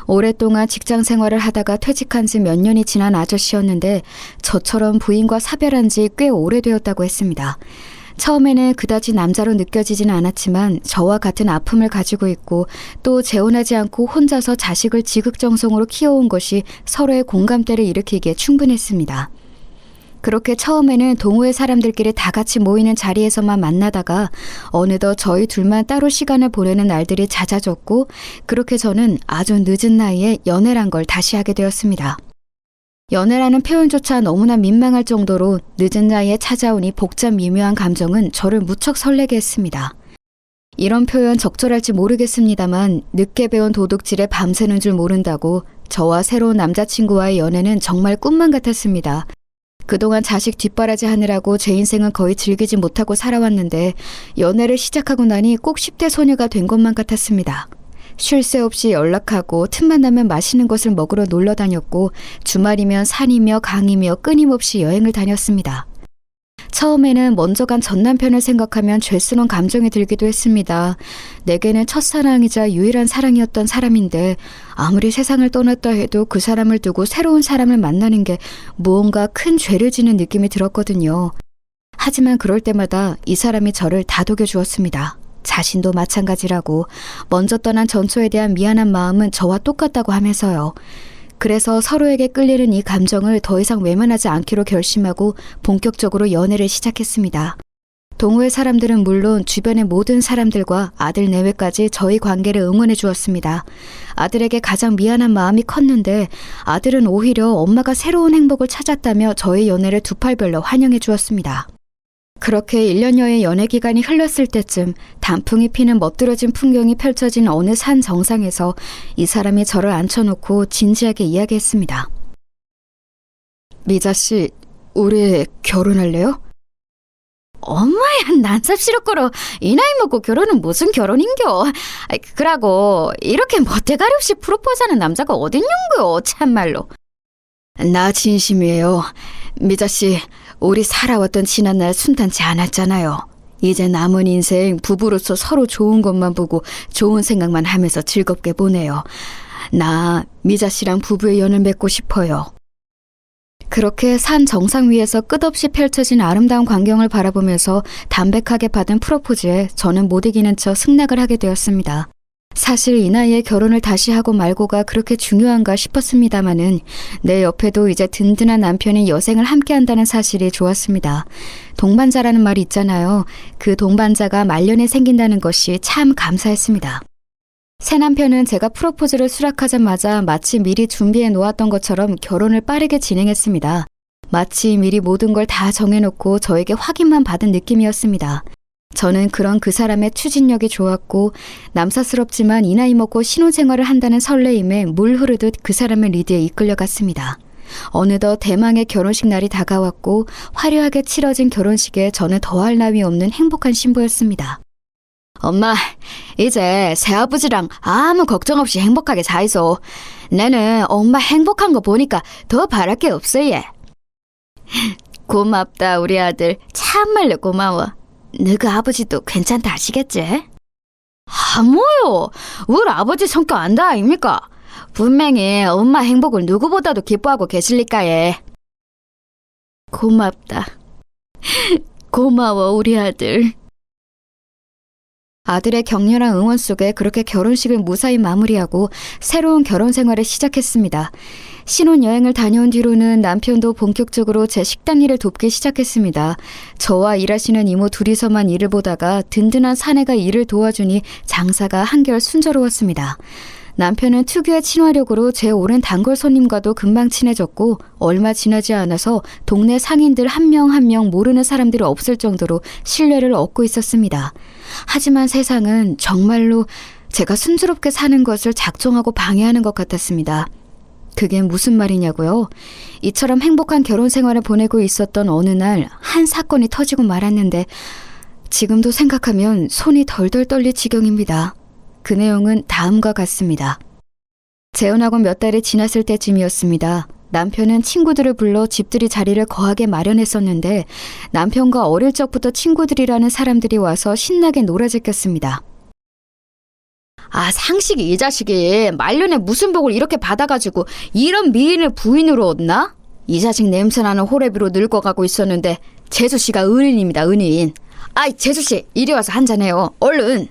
오랫동안 직장 생활을 하다가 퇴직한 지 몇 년이 지난 아저씨였는데 저처럼 부인과 사별한 지 꽤 오래되었다고 했습니다. 처음에는 그다지 남자로 느껴지진 않았지만 저와 같은 아픔을 가지고 있고 또 재혼하지 않고 혼자서 자식을 지극정성으로 키워온 것이 서로의 공감대를 일으키기에 충분했습니다. 그렇게 처음에는 동호회 사람들끼리 다 같이 모이는 자리에서만 만나다가 어느덧 저희 둘만 따로 시간을 보내는 날들이 잦아졌고 그렇게 저는 아주 늦은 나이에 연애란 걸 다시 하게 되었습니다. 연애라는 표현조차 너무나 민망할 정도로 늦은 나이에 찾아온 이 복잡 미묘한 감정은 저를 무척 설레게 했습니다. 이런 표현 적절할지 모르겠습니다만 늦게 배운 도둑질에 밤새는 줄 모른다고 저와 새로운 남자친구와의 연애는 정말 꿈만 같았습니다. 그동안 자식 뒷바라지 하느라고 제 인생은 거의 즐기지 못하고 살아왔는데 연애를 시작하고 나니 꼭 10대 소녀가 된 것만 같았습니다. 쉴 새 없이 연락하고 틈만 나면 맛있는 것을 먹으러 놀러 다녔고 주말이면 산이며 강이며 끊임없이 여행을 다녔습니다. 처음에는 먼저 간 전 남편을 생각하면 죄스러운 감정이 들기도 했습니다. 내게는 첫사랑이자 유일한 사랑이었던 사람인데 아무리 세상을 떠났다 해도 그 사람을 두고 새로운 사람을 만나는 게 무언가 큰 죄를 지는 느낌이 들었거든요. 하지만 그럴 때마다 이 사람이 저를 다독여 주었습니다. 자신도 마찬가지라고 먼저 떠난 전초에 대한 미안한 마음은 저와 똑같다고 하면서요. 그래서 서로에게 끌리는 이 감정을 더 이상 외면하지 않기로 결심하고 본격적으로 연애를 시작했습니다. 동호회 사람들은 물론 주변의 모든 사람들과 아들 내외까지 저희 관계를 응원해 주었습니다. 아들에게 가장 미안한 마음이 컸는데 아들은 오히려 엄마가 새로운 행복을 찾았다며 저희 연애를 두 팔별로 환영해 주었습니다. 그렇게 1년여의 연애 기간이 흘렀을 때쯤 단풍이 피는 멋들어진 풍경이 펼쳐진 어느 산 정상에서 이 사람이 저를 앉혀놓고 진지하게 이야기했습니다. 미자 씨, 우리 결혼할래요? 엄마야, 난삽시럽고로 이 나이 먹고 결혼은 무슨 결혼인겨. 그러고 이렇게 멋대가리 없이 프로포즈하는 남자가 어딨냐고요, 참말로. 나 진심이에요. 미자 씨, 우리 살아왔던 지난날 순탄치 않았잖아요. 이제 남은 인생 부부로서 서로 좋은 것만 보고 좋은 생각만 하면서 즐겁게 보내요. 나 미자 씨랑 부부의 연을 맺고 싶어요. 그렇게 산 정상 위에서 끝없이 펼쳐진 아름다운 광경을 바라보면서 담백하게 받은 프로포즈에 저는 못 이기는 척 승낙을 하게 되었습니다. 사실 이 나이에 결혼을 다시 하고 말고가 그렇게 중요한가 싶었습니다마는 내 옆에도 이제 든든한 남편이 여생을 함께한다는 사실이 좋았습니다. 동반자라는 말이 있잖아요. 그 동반자가 말년에 생긴다는 것이 참 감사했습니다. 새 남편은 제가 프로포즈를 수락하자마자 마치 미리 준비해 놓았던 것처럼 결혼을 빠르게 진행했습니다. 마치 미리 모든 걸 다 정해놓고 저에게 확인만 받은 느낌이었습니다. 저는 그런 그 사람의 추진력이 좋았고 남사스럽지만 이 나이 먹고 신혼생활을 한다는 설레임에 물 흐르듯 그 사람의 리드에 이끌려갔습니다. 어느덧 대망의 결혼식 날이 다가왔고 화려하게 치러진 결혼식에 저는 더할 나위 없는 행복한 신부였습니다. 엄마, 이제 새아버지랑 아무 걱정 없이 행복하게 사이소. 나는 엄마 행복한 거 보니까 더 바랄 게 없어, 얘. 고맙다, 우리 아들. 참말로 고마워. 너가 아버지도 괜찮다 하시겠지? 뭐요? 우리 아버지 성격 안다 아닙니까? 분명히 엄마 행복을 누구보다도 기뻐하고 계실니까, 예. 고맙다. 고마워, 우리 아들. 아들의 격렬한 응원 속에 그렇게 결혼식을 무사히 마무리하고 새로운 결혼 생활을 시작했습니다. 신혼여행을 다녀온 뒤로는 남편도 본격적으로 제 식당 일을 돕기 시작했습니다. 저와 일하시는 이모 둘이서만 일을 보다가 든든한 사내가 일을 도와주니 장사가 한결 순조로웠습니다. 남편은 특유의 친화력으로 제 오랜 단골 손님과도 금방 친해졌고 얼마 지나지 않아서 동네 상인들 한 명 한 명 모르는 사람들이 없을 정도로 신뢰를 얻고 있었습니다. 하지만 세상은 정말로 제가 순조롭게 사는 것을 작정하고 방해하는 것 같았습니다. 그게 무슨 말이냐고요? 이처럼 행복한 결혼 생활을 보내고 있었던 어느 날 한 사건이 터지고 말았는데 지금도 생각하면 손이 덜덜 떨릴 지경입니다. 그 내용은 다음과 같습니다. 재혼하고 몇 달이 지났을 때쯤이었습니다. 남편은 친구들을 불러 집들이 자리를 거하게 마련했었는데 남편과 어릴 적부터 친구들이라는 사람들이 와서 신나게 놀아제꼈습니다. 상식이 이 자식이 말년에 무슨 복을 이렇게 받아가지고 이런 미인을 부인으로 얻나? 이 자식 냄새나는 호래비로 늙어가고 있었는데 재수씨가 은인입니다, 은인. 재수씨 이리 와서 한잔해요, 얼른.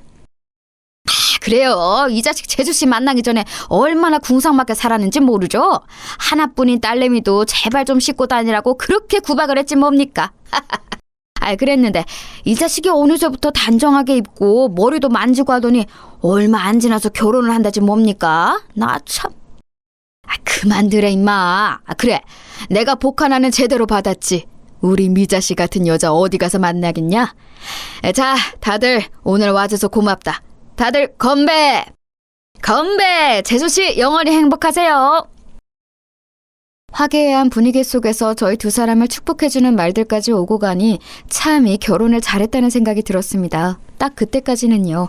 그래요. 이 자식 재수씨 만나기 전에 얼마나 궁상맞게 살았는지 모르죠? 하나뿐인 딸내미도 제발 좀 씻고 다니라고 그렇게 구박을 했지 뭡니까? 그랬는데 이 자식이 어느새부터 단정하게 입고 머리도 만지고 하더니 얼마 안 지나서 결혼을 한다지 뭡니까? 나 참. 그만두래 임마. 그래, 내가 복 하나는 제대로 받았지. 우리 미자씨 같은 여자 어디 가서 만나겠냐? 자, 다들 오늘 와줘서 고맙다. 다들 건배! 건배! 재수씨 영원히 행복하세요. 화기애애한 분위기 속에서 저희 두 사람을 축복해주는 말들까지 오고 가니 참 이 결혼을 잘했다는 생각이 들었습니다. 딱 그때까지는요.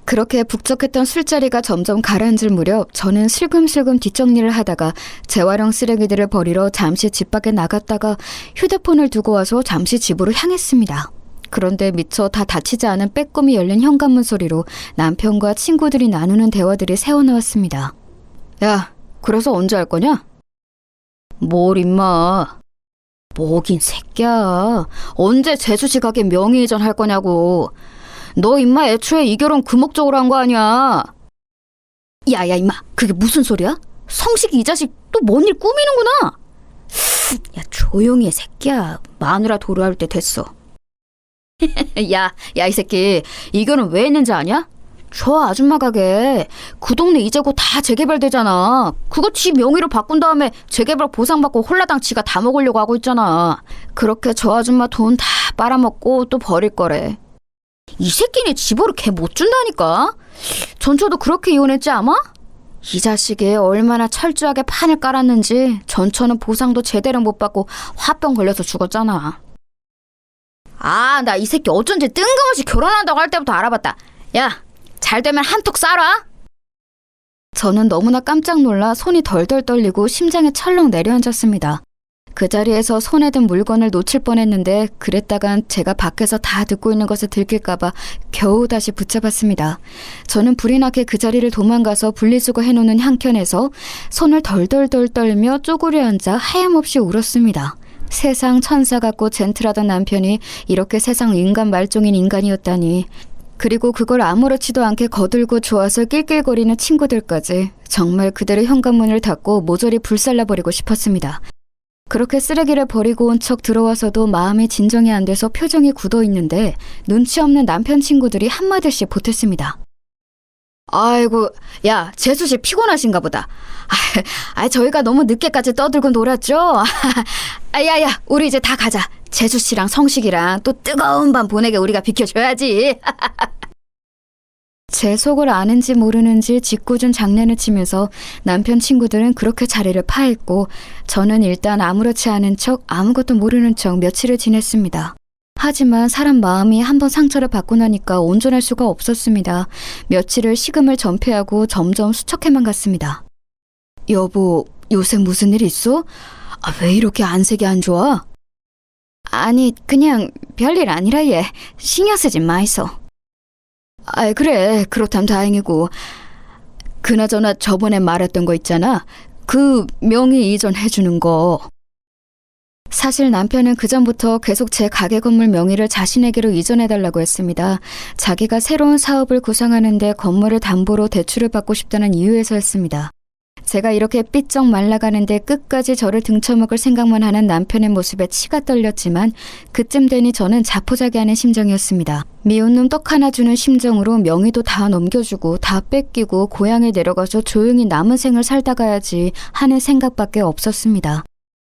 그렇게 북적했던 술자리가 점점 가라앉을 무렵 저는 슬금슬금 뒷정리를 하다가 재활용 쓰레기들을 버리러 잠시 집 밖에 나갔다가 휴대폰을 두고 와서 잠시 집으로 향했습니다. 그런데 미처 다 닫히지 않은 빼꼼히 열린 현관문 소리로 남편과 친구들이 나누는 대화들이 새어나왔습니다. 야, 그래서 언제 할 거냐? 뭘 임마. 뭐긴 새끼야. 언제 재수씨 가게 명의이전 할 거냐고. 너 임마 애초에 이 결혼 그 목적으로 한 거 아니야. 야야 임마, 그게 무슨 소리야? 성식이 이 자식 또 뭔 일 꾸미는구나. 야, 조용히 해 새끼야. 마누라 도루할 때 됐어. 야, 이 새끼. 이거는 왜 했는지 아냐? 저 아줌마 가게 그 동네 이제 곧 다 재개발되잖아. 그거 지 명의로 바꾼 다음에 재개발 보상받고 홀라당 지가 다 먹으려고 하고 있잖아. 그렇게 저 아줌마 돈 다 빨아먹고 또 버릴 거래. 이 새끼네 집으로 개 못 준다니까. 전처도 그렇게 이혼했지 아마? 이 자식이 얼마나 철저하게 판을 깔았는지 전처는 보상도 제대로 못 받고 화병 걸려서 죽었잖아. 아, 나 이 새끼 어쩐지 뜬금없이 결혼한다고 할 때부터 알아봤다. 야, 잘 되면 한턱 쏴라. 저는 너무나 깜짝 놀라 손이 덜덜 떨리고 심장이 철렁 내려앉았습니다. 그 자리에서 손에 든 물건을 놓칠 뻔했는데 그랬다간 제가 밖에서 다 듣고 있는 것을 들킬까봐 겨우 다시 붙잡았습니다. 저는 불이 나게 그 자리를 도망가서 분리수거 해놓는 한켠에서 손을 덜덜덜 떨며 쪼그려 앉아 하염없이 울었습니다. 세상 천사 같고 젠틀하던 남편이 이렇게 세상 인간 말종인 인간이었다니. 그리고 그걸 아무렇지도 않게 거들고 좋아서 낄낄거리는 친구들까지. 정말 그들의 현관문을 닫고 모조리 불살라버리고 싶었습니다. 그렇게 쓰레기를 버리고 온 척 들어와서도 마음이 진정이 안 돼서 표정이 굳어 있는데 눈치 없는 남편 친구들이 한마디씩 보탰습니다. 아이고, 야, 재수 씨 피곤하신가 보다. 저희가 너무 늦게까지 떠들고 놀았죠? 야야, 우리 이제 다 가자. 재수 씨랑 성식이랑 또 뜨거운 밤 보내게 우리가 비켜줘야지. 제 속을 아는지 모르는지 짓궂은 장난을 치면서 남편 친구들은 그렇게 자리를 파했고 저는 일단 아무렇지 않은 척 아무것도 모르는 척 며칠을 지냈습니다. 하지만 사람 마음이 한번 상처를 받고 나니까 온전할 수가 없었습니다. 며칠을 식음을 전폐하고 점점 수척해만 갔습니다. 여보, 요새 무슨 일 있어? 왜 이렇게 안색이 안 좋아? 아니, 그냥 별일 아니라 얘. 신경 쓰지 마이소. 그래, 그렇다면 다행이고. 그나저나 저번에 말했던 거 있잖아. 그 명의 이전 해주는 거. 사실 남편은 그전부터 계속 제 가게 건물 명의를 자신에게로 이전해달라고 했습니다. 자기가 새로운 사업을 구상하는데 건물을 담보로 대출을 받고 싶다는 이유에서였습니다. 제가 이렇게 삐쩍 말라가는데 끝까지 저를 등쳐먹을 생각만 하는 남편의 모습에 치가 떨렸지만 그쯤 되니 저는 자포자기하는 심정이었습니다. 미운 놈 떡 하나 주는 심정으로 명의도 다 넘겨주고 다 뺏기고 고향에 내려가서 조용히 남은 생을 살다 가야지 하는 생각밖에 없었습니다.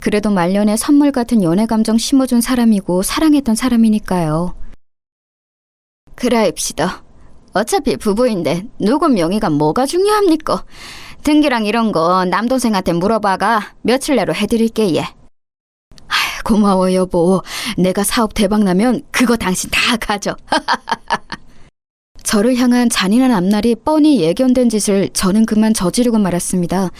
그래도 말년에 선물 같은 연애 감정 심어준 사람이고 사랑했던 사람이니까요. 그라입시다. 어차피 부부인데 누구 명의가 뭐가 중요합니까? 등기랑 이런 거 남동생한테 물어봐가 며칠 내로 해드릴게 예. 고마워 여보. 내가 사업 대박 나면 그거 당신 다 가져. 저를 향한 잔인한 앞날이 뻔히 예견된 짓을 저는 그만 저지르고 말았습니다.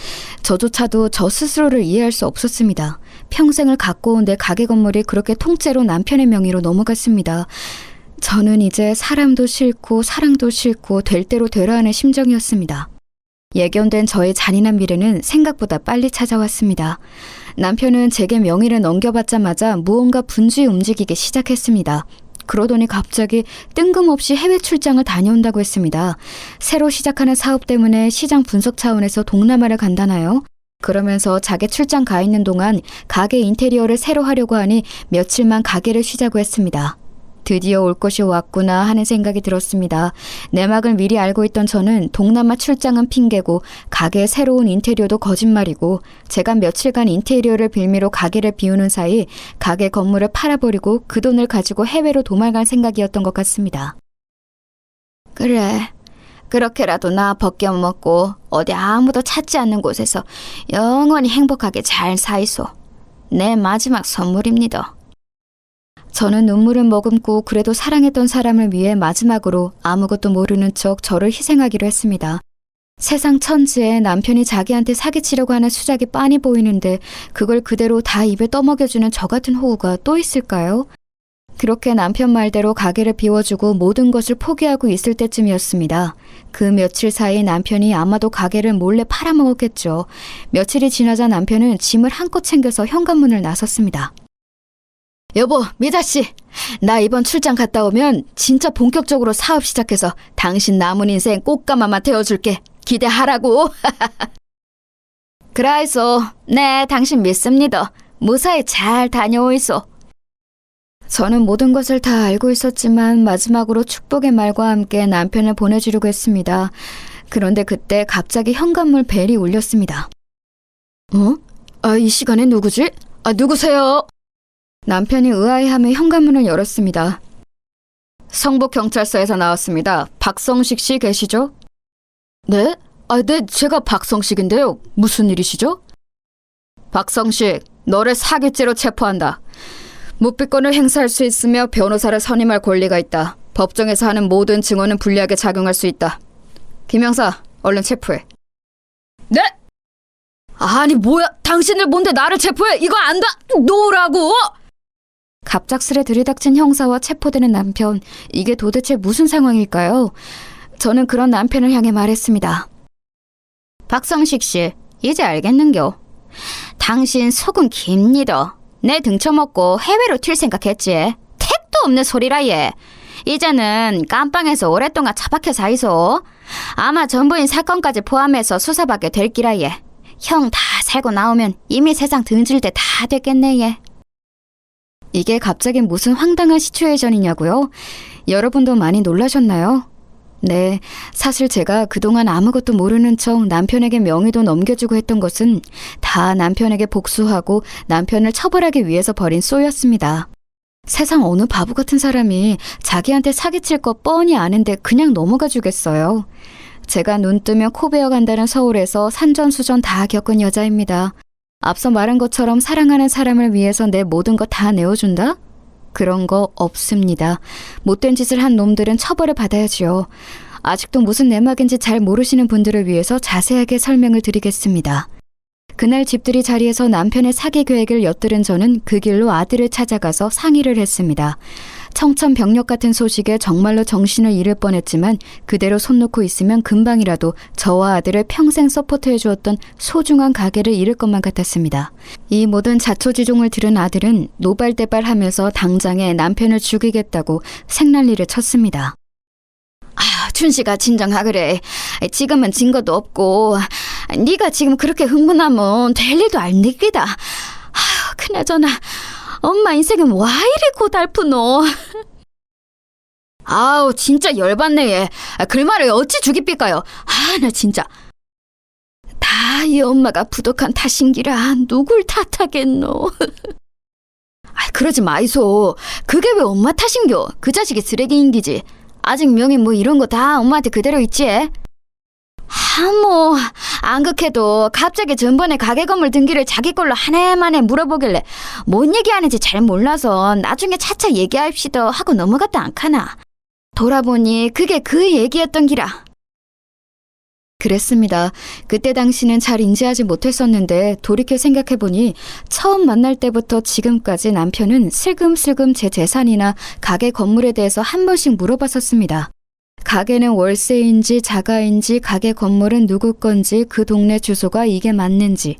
저조차도 저 스스로를 이해할 수 없었습니다. 평생을 갖고 온 내 가게 건물이 그렇게 통째로 남편의 명의로 넘어갔습니다. 저는 이제 사람도 싫고 사랑도 싫고 될 대로 되라 하는 심정이었습니다. 예견된 저의 잔인한 미래는 생각보다 빨리 찾아왔습니다. 남편은 제게 명의를 넘겨받자마자 무언가 분주히 움직이기 시작했습니다. 그러더니 갑자기 뜬금없이 해외 출장을 다녀온다고 했습니다. 새로 시작하는 사업 때문에 시장 분석 차원에서 동남아를 간다나요? 그러면서 자기 출장 가 있는 동안 가게 인테리어를 새로 하려고 하니 며칠만 가게를 쉬자고 했습니다. 드디어 올 것이 왔구나 하는 생각이 들었습니다. 내막을 미리 알고 있던 저는 동남아 출장은 핑계고 가게의 새로운 인테리어도 거짓말이고 제가 며칠간 인테리어를 빌미로 가게를 비우는 사이 가게 건물을 팔아버리고 그 돈을 가지고 해외로 도망갈 생각이었던 것 같습니다. 그래, 그렇게라도 나 벗겨먹고 어디 아무도 찾지 않는 곳에서 영원히 행복하게 잘 사이소. 내 마지막 선물입니다. 저는 눈물을 머금고 그래도 사랑했던 사람을 위해 마지막으로 아무것도 모르는 척 저를 희생하기로 했습니다. 세상 천지에 남편이 자기한테 사기치려고 하는 수작이 빤히 보이는데 그걸 그대로 다 입에 떠먹여주는 저 같은 호구가 또 있을까요? 그렇게 남편 말대로 가게를 비워주고 모든 것을 포기하고 있을 때쯤이었습니다. 그 며칠 사이 남편이 아마도 가게를 몰래 팔아먹었겠죠. 며칠이 지나자 남편은 짐을 한껏 챙겨서 현관문을 나섰습니다. 여보, 미자씨, 나 이번 출장 갔다 오면 진짜 본격적으로 사업 시작해서 당신 남은 인생 꽃가마마 태워줄게. 기대하라고. 그라이소, 네, 당신 믿습니다. 무사히 잘 다녀오이소. 저는 모든 것을 다 알고 있었지만 마지막으로 축복의 말과 함께 남편을 보내주려고 했습니다. 그런데 그때 갑자기 현관문 벨이 울렸습니다. 이 시간에 누구지? 누구세요? 남편이 의아해하며 현관문을 열었습니다. 성북경찰서에서 나왔습니다. 박성식 씨 계시죠? 네? 네, 제가 박성식인데요. 무슨 일이시죠? 박성식, 너를 사기죄로 체포한다. 묵비권을 행사할 수 있으며 변호사를 선임할 권리가 있다. 법정에서 하는 모든 증언은 불리하게 작용할 수 있다. 김형사, 얼른 체포해. 네? 아니 뭐야, 당신들 뭔데 나를 체포해? 이거 안다! 놓으라고! 갑작스레 들이닥친 형사와 체포되는 남편, 이게 도대체 무슨 상황일까요? 저는 그런 남편을 향해 말했습니다. 박성식 씨, 이제 알겠는겨. 당신 속은 깁니다. 내 등쳐먹고 해외로 튈 생각했지. 택도 없는 소리라 얘. 이제는 깜빵에서 오랫동안 처박혀 사이소. 아마 전부인 사건까지 포함해서 수사받게 될 기라 얘. 형 다 살고 나오면 이미 세상 등질 때 다 됐겠네 얘. 이게 갑자기 무슨 황당한 시츄에이션이냐고요? 여러분도 많이 놀라셨나요? 네, 사실 제가 그동안 아무것도 모르는 척 남편에게 명의도 넘겨주고 했던 것은 다 남편에게 복수하고 남편을 처벌하기 위해서 벌인 쏘였습니다. 세상 어느 바보 같은 사람이 자기한테 사기칠 거 뻔히 아는데 그냥 넘어가 주겠어요. 제가 눈 뜨면 코 베어간다는 서울에서 산전수전 다 겪은 여자입니다. 앞서 말한 것처럼 사랑하는 사람을 위해서 내 모든 거 다 내어준다? 그런 거 없습니다. 못된 짓을 한 놈들은 처벌을 받아야지요. 아직도 무슨 내막인지 잘 모르시는 분들을 위해서 자세하게 설명을 드리겠습니다. 그날 집들이 자리에서 남편의 사기 계획을 엿들은 저는 그 길로 아들을 찾아가서 상의를 했습니다. 청천벽력 같은 소식에 정말로 정신을 잃을 뻔했지만 그대로 손 놓고 있으면 금방이라도 저와 아들을 평생 서포트해 주었던 소중한 가게를 잃을 것만 같았습니다. 이 모든 자초지종을 들은 아들은 노발대발하면서 당장에 남편을 죽이겠다고 생난리를 쳤습니다. 춘씨가 진정하그래. 지금은 증거도 없고 네가 지금 그렇게 흥분하면 될 일도 아니기다. 그나저나 엄마 인생은 와 이리 고달프노. 아우 진짜 열받네 얘. 그 말을 어찌 죽이삐까요. 나 진짜 다 이 엄마가 부족한 탓인기라 누굴 탓하겠노. 그러지 마이소. 그게 왜 엄마 탓인겨. 그 자식이 쓰레기인기지. 아직 명예 뭐 이런 거 다 엄마한테 그대로 있지. 뭐 안 극해도 갑자기 전번에 가게 건물 등기를 자기 걸로 한 해만에 물어보길래 뭔 얘기하는지 잘 몰라서 나중에 차차 얘기합시다 하고 넘어갔다 않카나. 돌아보니 그게 그 얘기였던 기라. 그랬습니다. 그때 당시는 잘 인지하지 못했었는데 돌이켜 생각해보니 처음 만날 때부터 지금까지 남편은 슬금슬금 제 재산이나 가게 건물에 대해서 한 번씩 물어봤었습니다. 가게는 월세인지 자가인지 가게 건물은 누구 건지 그 동네 주소가 이게 맞는지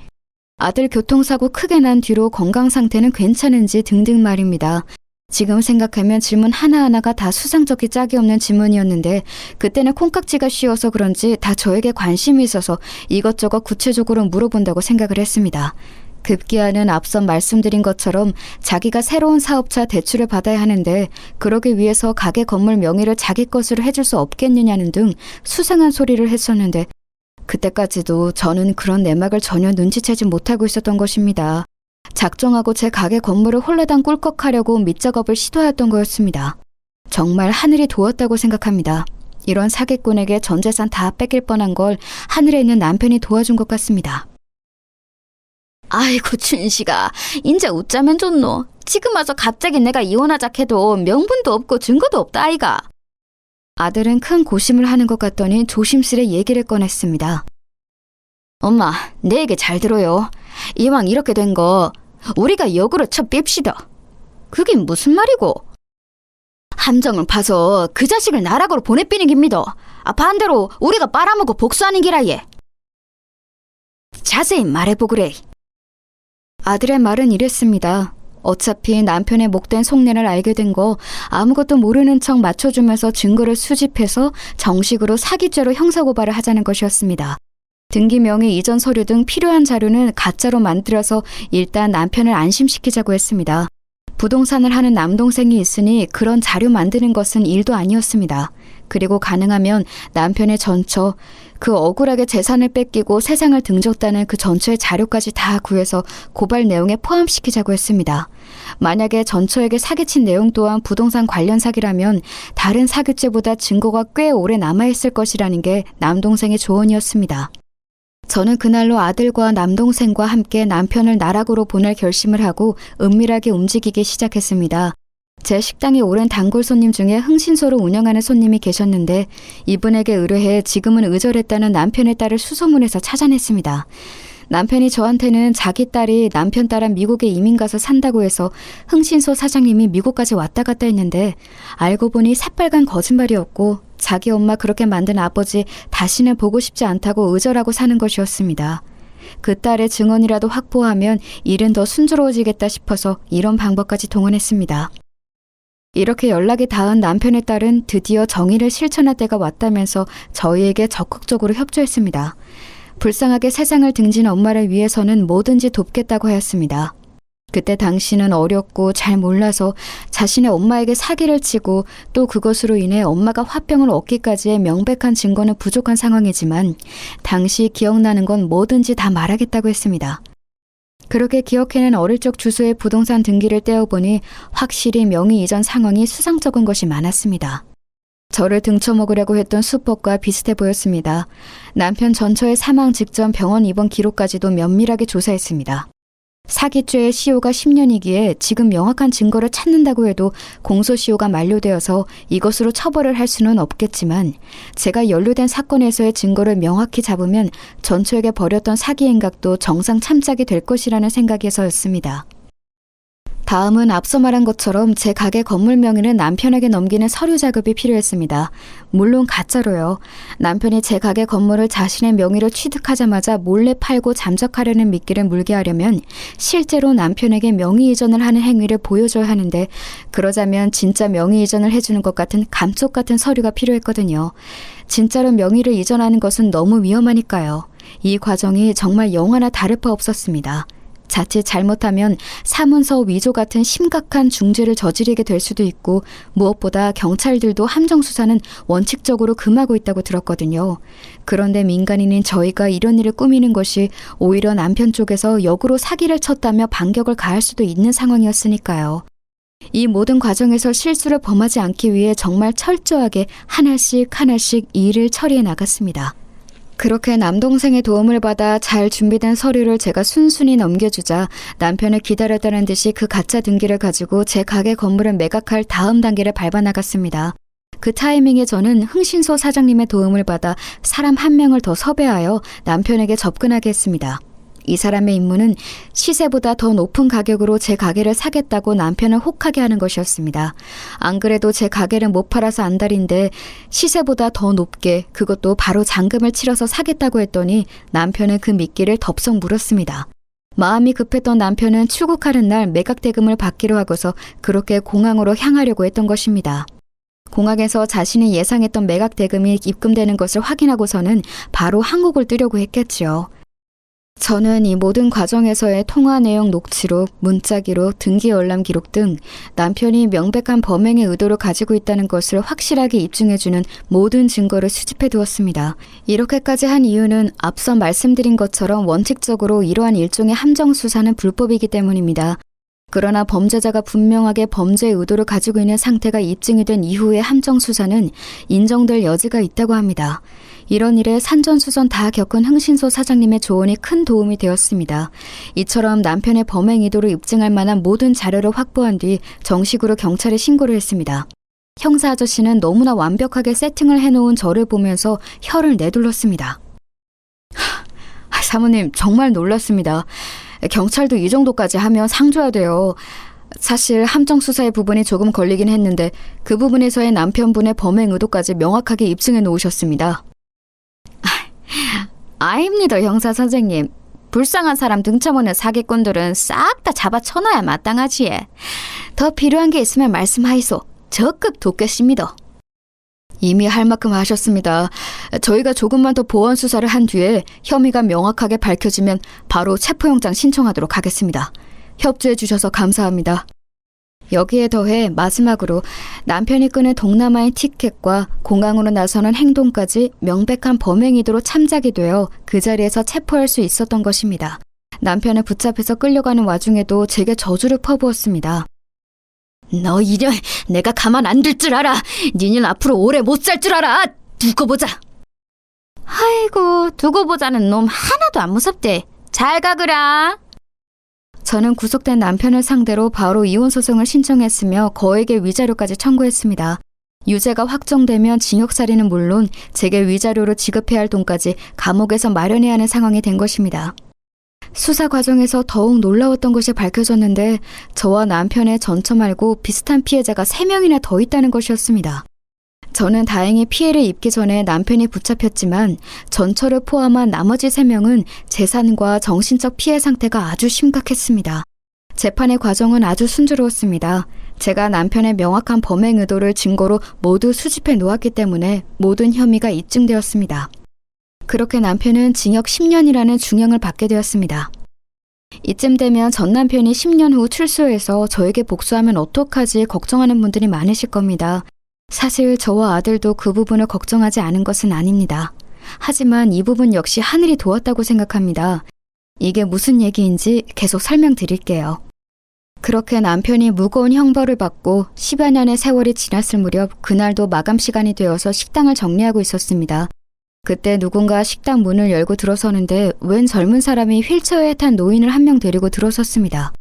아들 교통사고 크게 난 뒤로 건강 상태는 괜찮은지 등등 말입니다. 지금 생각하면 질문 하나하나가 다 수상쩍게 짝이 없는 질문이었는데 그때는 콩깍지가 씌워서 그런지 다 저에게 관심이 있어서 이것저것 구체적으로 물어본다고 생각을 했습니다. 급기야는 앞서 말씀드린 것처럼 자기가 새로운 사업차 대출을 받아야 하는데 그러기 위해서 가게 건물 명의를 자기 것으로 해줄 수 없겠느냐는 등 수상한 소리를 했었는데 그때까지도 저는 그런 내막을 전혀 눈치채지 못하고 있었던 것입니다. 작정하고 제 가게 건물을 홀라당 꿀꺽하려고 밑작업을 시도하였던 거였습니다. 정말 하늘이 도왔다고 생각합니다. 이런 사기꾼에게 전 재산 다 뺏길 뻔한 걸 하늘에 있는 남편이 도와준 것 같습니다. 아이고 춘씨가 인제 웃자면 좋노. 지금 와서 갑자기 내가 이혼하자 해도 명분도 없고 증거도 없다 아이가. 아들은 큰 고심을 하는 것 같더니 조심스레 얘기를 꺼냈습니다. 엄마, 내 얘기 잘 들어요. 이왕 이렇게 된 거 우리가 역으로 쳐 뺍시다. 그게 무슨 말이고? 함정을 파서 그 자식을 나락으로 보내삐는 깁니다. 반대로 우리가 빨아먹고 복수하는 기라 예. 자세히 말해보그래. 아들의 말은 이랬습니다. 어차피 남편의 목된 속내를 알게 된 거 아무것도 모르는 척 맞춰주면서 증거를 수집해서 정식으로 사기죄로 형사고발을 하자는 것이었습니다. 등기 명의 이전 서류 등 필요한 자료는 가짜로 만들어서 일단 남편을 안심시키자고 했습니다. 부동산을 하는 남동생이 있으니 그런 자료 만드는 것은 일도 아니었습니다. 그리고 가능하면 남편의 전처, 그 억울하게 재산을 뺏기고 세상을 등졌다는 그 전처의 자료까지 다 구해서 고발 내용에 포함시키자고 했습니다. 만약에 전처에게 사기친 내용 또한 부동산 관련 사기라면 다른 사기죄보다 증거가 꽤 오래 남아있을 것이라는 게 남동생의 조언이었습니다. 저는 그날로 아들과 남동생과 함께 남편을 나락으로 보낼 결심을 하고 은밀하게 움직이기 시작했습니다. 제 식당에 오랜 단골 손님 중에 흥신소로 운영하는 손님이 계셨는데 이분에게 의뢰해 지금은 의절했다는 남편의 딸을 수소문해서 찾아냈습니다. 남편이 저한테는 자기 딸이 남편 딸은 미국에 이민 가서 산다고 해서 흥신소 사장님이 미국까지 왔다 갔다 했는데 알고 보니 새빨간 거짓말이었고 자기 엄마 그렇게 만든 아버지 다시는 보고 싶지 않다고 의절하고 사는 것이었습니다. 그 딸의 증언이라도 확보하면 일은 더 순조로워지겠다 싶어서 이런 방법까지 동원했습니다. 이렇게 연락이 닿은 남편의 딸은 드디어 정의를 실천할 때가 왔다면서 저희에게 적극적으로 협조했습니다. 불쌍하게 세상을 등진 엄마를 위해서는 뭐든지 돕겠다고 하였습니다. 그때 당시는 어렸고 잘 몰라서 자신의 엄마에게 사기를 치고 또 그것으로 인해 엄마가 화병을 얻기까지의 명백한 증거는 부족한 상황이지만 당시 기억나는 건 뭐든지 다 말하겠다고 했습니다. 그렇게 기억해낸 어릴 적 주소의 부동산 등기를 떼어보니 확실히 명의 이전 상황이 수상쩍은 것이 많았습니다. 저를 등쳐먹으려고 했던 수법과 비슷해 보였습니다. 남편 전처의 사망 직전 병원 입원 기록까지도 면밀하게 조사했습니다. 사기죄의 시효가 10년이기에 지금 명확한 증거를 찾는다고 해도 공소시효가 만료되어서 이것으로 처벌을 할 수는 없겠지만 제가 연루된 사건에서의 증거를 명확히 잡으면 전처에게 벌였던 사기 행각도 정상 참작이 될 것이라는 생각에서였습니다. 다음은 앞서 말한 것처럼 제 가게 건물 명의는 남편에게 넘기는 서류 작업이 필요했습니다. 물론 가짜로요. 남편이 제 가게 건물을 자신의 명의로 취득하자마자 몰래 팔고 잠적하려는 미끼를 물게 하려면 실제로 남편에게 명의 이전을 하는 행위를 보여줘야 하는데 그러자면 진짜 명의 이전을 해주는 것 같은 감쪽 같은 서류가 필요했거든요. 진짜로 명의를 이전하는 것은 너무 위험하니까요. 이 과정이 정말 영화나 다를 바 없었습니다. 자칫 잘못하면 사문서 위조 같은 심각한 중죄를 저지르게 될 수도 있고 무엇보다 경찰들도 함정 수사는 원칙적으로 금하고 있다고 들었거든요. 그런데 민간인인 저희가 이런 일을 꾸미는 것이 오히려 남편 쪽에서 역으로 사기를 쳤다며 반격을 가할 수도 있는 상황이었으니까요. 이 모든 과정에서 실수를 범하지 않기 위해 정말 철저하게 하나씩 이 일을 처리해 나갔습니다. 그렇게 남동생의 도움을 받아 잘 준비된 서류를 제가 순순히 넘겨주자 남편을 기다렸다는 듯이 그 가짜 등기를 가지고 제 가게 건물을 매각할 다음 단계를 밟아 나갔습니다. 그 타이밍에 저는 흥신소 사장님의 도움을 받아 사람 한 명을 더 섭외하여 남편에게 접근하게 했습니다. 이 사람의 임무는 시세보다 더 높은 가격으로 제 가게를 사겠다고 남편을 혹하게 하는 것이었습니다. 안 그래도 제 가게를 못 팔아서 안달인데 시세보다 더 높게 그것도 바로 잔금을 치러서 사겠다고 했더니 남편은 그 미끼를 덥석 물었습니다. 마음이 급했던 남편은 출국하는 날 매각 대금을 받기로 하고서 그렇게 공항으로 향하려고 했던 것입니다. 공항에서 자신이 예상했던 매각 대금이 입금되는 것을 확인하고서는 바로 한국을 뜨려고 했겠지요. 저는 이 모든 과정에서의 통화 내용 녹취록, 문자기록, 등기 열람 기록 등 남편이 명백한 범행의 의도를 가지고 있다는 것을 확실하게 입증해주는 모든 증거를 수집해 두었습니다. 이렇게까지 한 이유는 앞서 말씀드린 것처럼 원칙적으로 이러한 일종의 함정 수사는 불법이기 때문입니다. 그러나 범죄자가 분명하게 범죄의 의도를 가지고 있는 상태가 입증이 된 이후의 함정 수사는 인정될 여지가 있다고 합니다. 이런 일에 산전수전 다 겪은 흥신소 사장님의 조언이 큰 도움이 되었습니다. 이처럼 남편의 범행 의도를 입증할 만한 모든 자료를 확보한 뒤 정식으로 경찰에 신고를 했습니다. 형사 아저씨는 너무나 완벽하게 세팅을 해놓은 저를 보면서 혀를 내둘렀습니다. 사모님, 정말 놀랐습니다. 경찰도 이 정도까지 하면 상 줘야 돼요. 사실 함정 수사의 부분이 조금 걸리긴 했는데 그 부분에서의 남편분의 범행 의도까지 명확하게 입증해 놓으셨습니다. 아닙니다, 형사 선생님. 불쌍한 사람 등쳐먹는 사기꾼들은 싹 다 잡아쳐놔야 마땅하지. 더 필요한 게 있으면 말씀하이소. 적극 돕겠습니다. 이미 할 만큼 하셨습니다. 저희가 조금만 더 보완 수사를 한 뒤에 혐의가 명확하게 밝혀지면 바로 체포영장 신청하도록 하겠습니다. 협조해 주셔서 감사합니다. 여기에 더해 마지막으로 남편이 끄는 동남아의 티켓과 공항으로 나서는 행동까지 명백한 범행이도로 참작이 되어 그 자리에서 체포할 수 있었던 것입니다. 남편을 붙잡혀서 끌려가는 와중에도 제게 저주를 퍼부었습니다. 너 이런, 내가 가만 안 둘 줄 알아. 니는 앞으로 오래 못 살 줄 알아. 두고 보자. 아이고, 두고 보자는 놈 하나도 안 무섭대. 잘 가거라. 저는 구속된 남편을 상대로 바로 이혼 소송을 신청했으며 거액의 위자료까지 청구했습니다. 유죄가 확정되면 징역살이는 물론 제게 위자료로 지급해야 할 돈까지 감옥에서 마련해야 하는 상황이 된 것입니다. 수사 과정에서 더욱 놀라웠던 것이 밝혀졌는데 저와 남편의 전처 말고 비슷한 피해자가 3명이나 더 있다는 것이었습니다. 저는 다행히 피해를 입기 전에 남편이 붙잡혔지만 전처를 포함한 나머지 3명은 재산과 정신적 피해 상태가 아주 심각했습니다. 재판의 과정은 아주 순조로웠습니다. 제가 남편의 명확한 범행 의도를 증거로 모두 수집해 놓았기 때문에 모든 혐의가 입증되었습니다. 그렇게 남편은 징역 10년이라는 중형을 받게 되었습니다. 이쯤 되면 전 남편이 10년 후 출소해서 저에게 복수하면 어떡하지 걱정하는 분들이 많으실 겁니다. 사실 저와 아들도 그 부분을 걱정하지 않은 것은 아닙니다. 하지만 이 부분 역시 하늘이 도왔다고 생각합니다. 이게 무슨 얘기인지 계속 설명드릴게요. 그렇게 남편이 무거운 형벌을 받고 10여 년의 세월이 지났을 무렵 그날도 마감 시간이 되어서 식당을 정리하고 있었습니다. 그때 누군가 식당 문을 열고 들어서는데 웬 젊은 사람이 휠체어에 탄 노인을 한 명 데리고 들어섰습니다.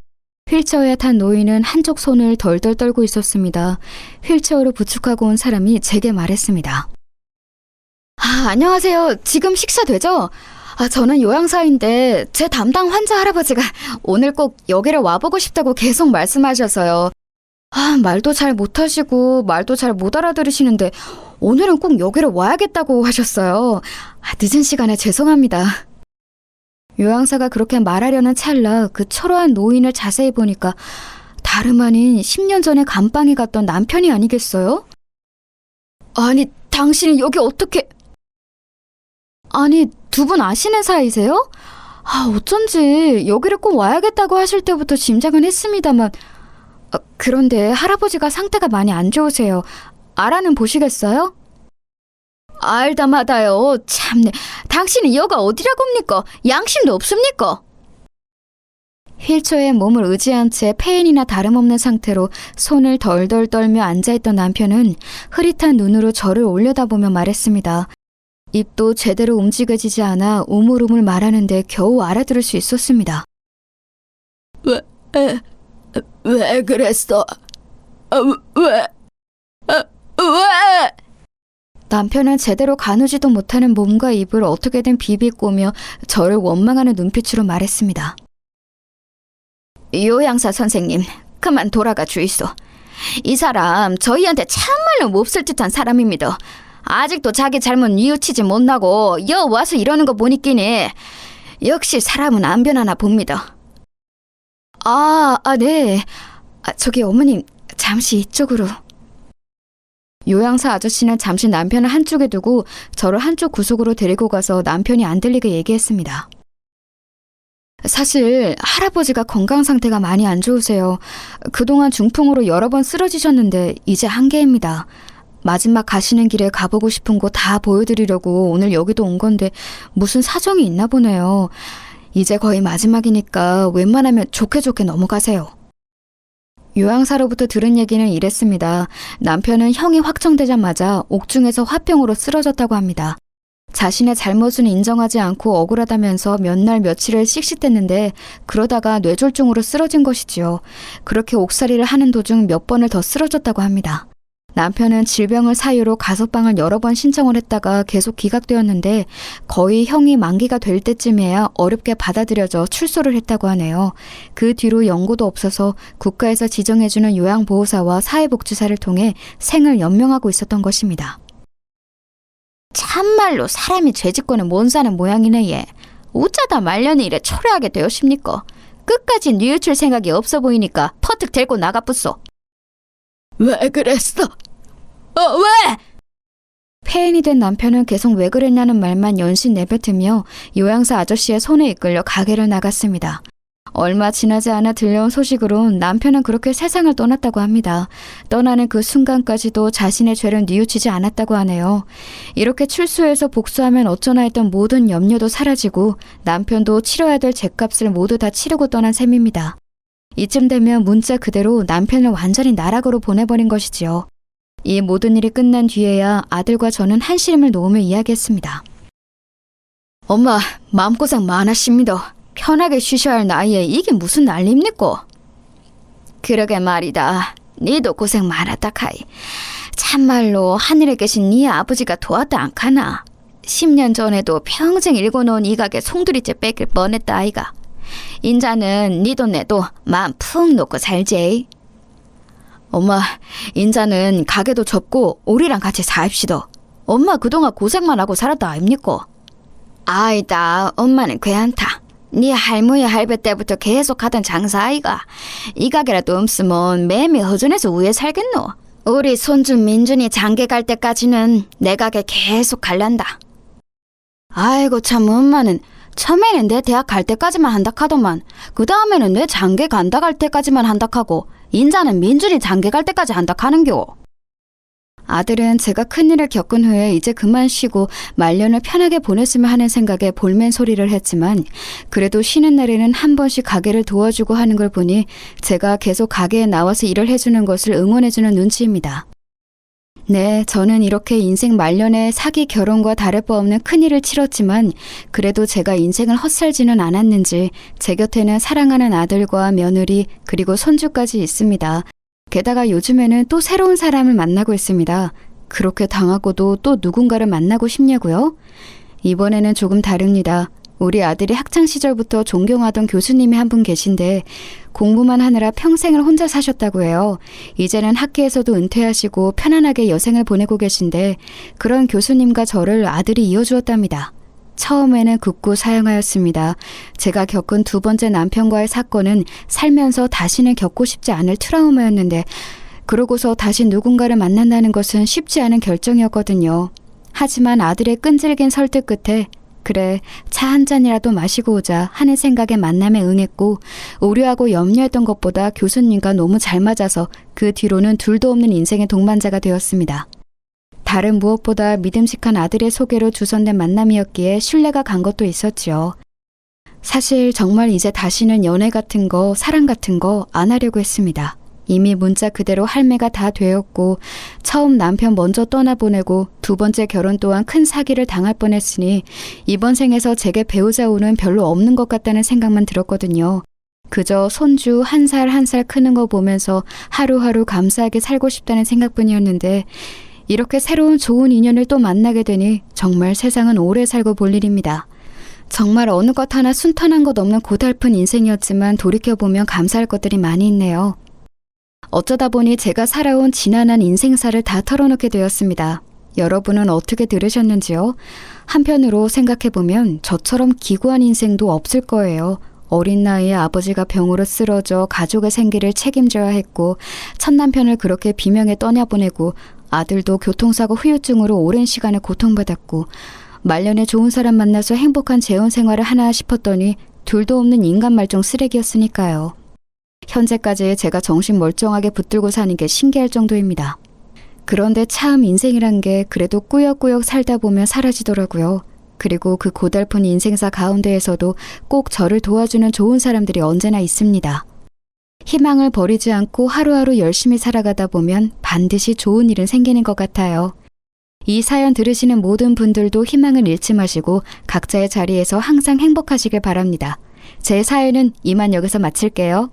휠체어에 탄 노인은 한쪽 손을 덜덜 떨고 있었습니다. 휠체어로 부축하고 온 사람이 제게 말했습니다. 안녕하세요. 지금 식사 되죠? 저는 요양사인데 제 담당 환자 할아버지가 오늘 꼭 여기를 와보고 싶다고 계속 말씀하셔서요. 말도 잘 못하시고 말도 잘 못 알아들으시는데 오늘은 꼭 여기를 와야겠다고 하셨어요. 늦은 시간에 죄송합니다. 요양사가 그렇게 말하려는 찰나 그 초라한 노인을 자세히 보니까 다름 아닌 10년 전에 감방에 갔던 남편이 아니겠어요? 아니, 당신이 여기 어떻게... 아니, 두 분 아시는 사이세요? 어쩐지 여기를 꼭 와야겠다고 하실 때부터 짐작은 했습니다만 그런데 할아버지가 상태가 많이 안 좋으세요. 알아는 보시겠어요? 알다마다요. 참네. 당신이 여가 어디라고입니까? 양심도 없습니까? 휠체어에 몸을 의지한 채 폐인이나 다름없는 상태로 손을 덜덜 떨며 앉아있던 남편은 흐릿한 눈으로 저를 올려다보며 말했습니다. 입도 제대로 움직여지지 않아 우물우물 말하는데 겨우 알아들을 수 있었습니다. 왜 그랬어? 왜? 남편은 제대로 가누지도 못하는 몸과 입을 어떻게든 비비꼬며 저를 원망하는 눈빛으로 말했습니다. 요양사 선생님, 그만 돌아가 주이소. 이 사람 저희한테 참말로 몹쓸 듯한 사람입니다. 아직도 자기 잘못 뉘우치지 못하고 여 와서 이러는 거 보니끼니 역시 사람은 안 변하나 봅니다. 네. 저기 어머님, 잠시 이쪽으로. 요양사 아저씨는 잠시 남편을 한쪽에 두고 저를 한쪽 구석으로 데리고 가서 남편이 안 들리게 얘기했습니다. 사실 할아버지가 건강 상태가 많이 안 좋으세요. 그동안 중풍으로 여러 번 쓰러지셨는데 이제 한계입니다. 마지막 가시는 길에 가보고 싶은 곳 다 보여드리려고 오늘 여기도 온 건데 무슨 사정이 있나 보네요. 이제 거의 마지막이니까 웬만하면 좋게 넘어가세요. 요양사로부터 들은 얘기는 이랬습니다. 남편은 형이 확정되자마자 옥중에서 화병으로 쓰러졌다고 합니다. 자신의 잘못은 인정하지 않고 억울하다면서 몇 날 며칠을 씩씩댔는데 그러다가 뇌졸중으로 쓰러진 것이지요. 그렇게 옥살이를 하는 도중 몇 번을 더 쓰러졌다고 합니다. 남편은 질병을 사유로 가석방을 여러 번 신청을 했다가 계속 기각되었는데 거의 형이 만기가 될 때쯤에야 어렵게 받아들여져 출소를 했다고 하네요. 그 뒤로 연고도 없어서 국가에서 지정해주는 요양보호사와 사회복지사를 통해 생을 연명하고 있었던 것입니다. 참말로 사람이 죄짓고는 못 사는 모양이네 얘. 어쩌다 말년에 이래 초라하게 되었습니까? 끝까지 뉘우칠 생각이 없어 보이니까 퍼뜩 데리고 나가뿌소. 왜 그랬어? 왜? 폐인이 된 남편은 계속 왜 그랬냐는 말만 연신 내뱉으며 요양사 아저씨의 손에 이끌려 가게를 나갔습니다. 얼마 지나지 않아 들려온 소식으로 남편은 그렇게 세상을 떠났다고 합니다. 떠나는 그 순간까지도 자신의 죄를 뉘우치지 않았다고 하네요. 이렇게 출소해서 복수하면 어쩌나 했던 모든 염려도 사라지고 남편도 치러야 될 죗값을 모두 다 치르고 떠난 셈입니다. 이쯤 되면 문자 그대로 남편을 완전히 나락으로 보내버린 것이지요. 이 모든 일이 끝난 뒤에야 아들과 저는 한시름을 놓으며 이야기했습니다. 엄마, 마음고생 많으십니다. 편하게 쉬셔야 할 나이에 이게 무슨 난리입니까? 그러게 말이다. 니도 고생 많았다 카이. 참말로 하늘에 계신 네 아버지가 도왔다 않카나. 10년 전에도 평생 일궈놓은 이 가게 송두리째 뺏길 뻔했다 아이가. 인자는 니도 내도 마음 푹 놓고 살지. 엄마, 인자는 가게도 접고 우리랑 같이 사입시다. 엄마 그동안 고생만 하고 살았다 아닙니까? 아이다, 엄마는 괜찮다. 네 할머니 할배 때부터 계속 하던 장사 아이가. 이 가게라도 없으면 매매 허전해서 우에 살겠노. 우리 손주 민준이 장계 갈 때까지는 내 가게 계속 갈란다. 아이고 참 엄마는 처음에는 내 대학 갈 때까지만 한다 하더만 그 다음에는 내 장계 간다 갈 때까지만 한다 하고 인자는 민준이 장계 갈 때까지 한다 하는겨. 아들은 제가 큰일을 겪은 후에 이제 그만 쉬고 말년을 편하게 보냈으면 하는 생각에 볼멘 소리를 했지만 그래도 쉬는 날에는 한 번씩 가게를 도와주고 하는 걸 보니 제가 계속 가게에 나와서 일을 해주는 것을 응원해주는 눈치입니다. 네, 저는 이렇게 인생 말년에 사기 결혼과 다를 바 없는 큰일을 치렀지만 그래도 제가 인생을 헛살지는 않았는지 제 곁에는 사랑하는 아들과 며느리 그리고 손주까지 있습니다. 게다가 요즘에는 또 새로운 사람을 만나고 있습니다. 그렇게 당하고도 또 누군가를 만나고 싶냐고요? 이번에는 조금 다릅니다. 우리 아들이 학창시절부터 존경하던 교수님이 한 분 계신데 공부만 하느라 평생을 혼자 사셨다고 해요. 이제는 학계에서도 은퇴하시고 편안하게 여생을 보내고 계신데 그런 교수님과 저를 아들이 이어주었답니다. 처음에는 극구 사양하였습니다. 제가 겪은 두 번째 남편과의 사건은 살면서 다시는 겪고 싶지 않을 트라우마였는데 그러고서 다시 누군가를 만난다는 것은 쉽지 않은 결정이었거든요. 하지만 아들의 끈질긴 설득 끝에 그래, 차 한 잔이라도 마시고 오자 하는 생각에 만남에 응했고 우려하고 염려했던 것보다 교수님과 너무 잘 맞아서 그 뒤로는 둘도 없는 인생의 동반자가 되었습니다. 다른 무엇보다 믿음직한 아들의 소개로 주선된 만남이었기에 신뢰가 간 것도 있었지요. 사실 정말 이제 다시는 연애 같은 거, 사랑 같은 거 안 하려고 했습니다. 이미 문자 그대로 할매가 다 되었고 처음 남편 먼저 떠나보내고 두 번째 결혼 또한 큰 사기를 당할 뻔했으니 이번 생에서 제게 배우자 운은 별로 없는 것 같다는 생각만 들었거든요. 그저 손주 한 살 한 살 크는 거 보면서 하루하루 감사하게 살고 싶다는 생각뿐이었는데 이렇게 새로운 좋은 인연을 또 만나게 되니 정말 세상은 오래 살고 볼 일입니다. 정말 어느 것 하나 순탄한 것 없는 고달픈 인생이었지만 돌이켜보면 감사할 것들이 많이 있네요. 어쩌다 보니 제가 살아온 지난한 인생사를 다 털어놓게 되었습니다. 여러분은 어떻게 들으셨는지요? 한편으로 생각해보면 저처럼 기구한 인생도 없을 거예요. 어린 나이에 아버지가 병으로 쓰러져 가족의 생계를 책임져야 했고 첫 남편을 그렇게 비명에 떠나보내고 아들도 교통사고 후유증으로 오랜 시간을 고통받았고 말년에 좋은 사람 만나서 행복한 재혼 생활을 하나 싶었더니 둘도 없는 인간 말종 쓰레기였으니까요. 현재까지 제가 정신 멀쩡하게 붙들고 사는 게 신기할 정도입니다. 그런데 참 인생이란 게 그래도 꾸역꾸역 살다 보면 사라지더라고요. 그리고 그 고달픈 인생사 가운데에서도 꼭 저를 도와주는 좋은 사람들이 언제나 있습니다. 희망을 버리지 않고 하루하루 열심히 살아가다 보면 반드시 좋은 일은 생기는 것 같아요. 이 사연 들으시는 모든 분들도 희망을 잃지 마시고 각자의 자리에서 항상 행복하시길 바랍니다. 제 사연은 이만 여기서 마칠게요.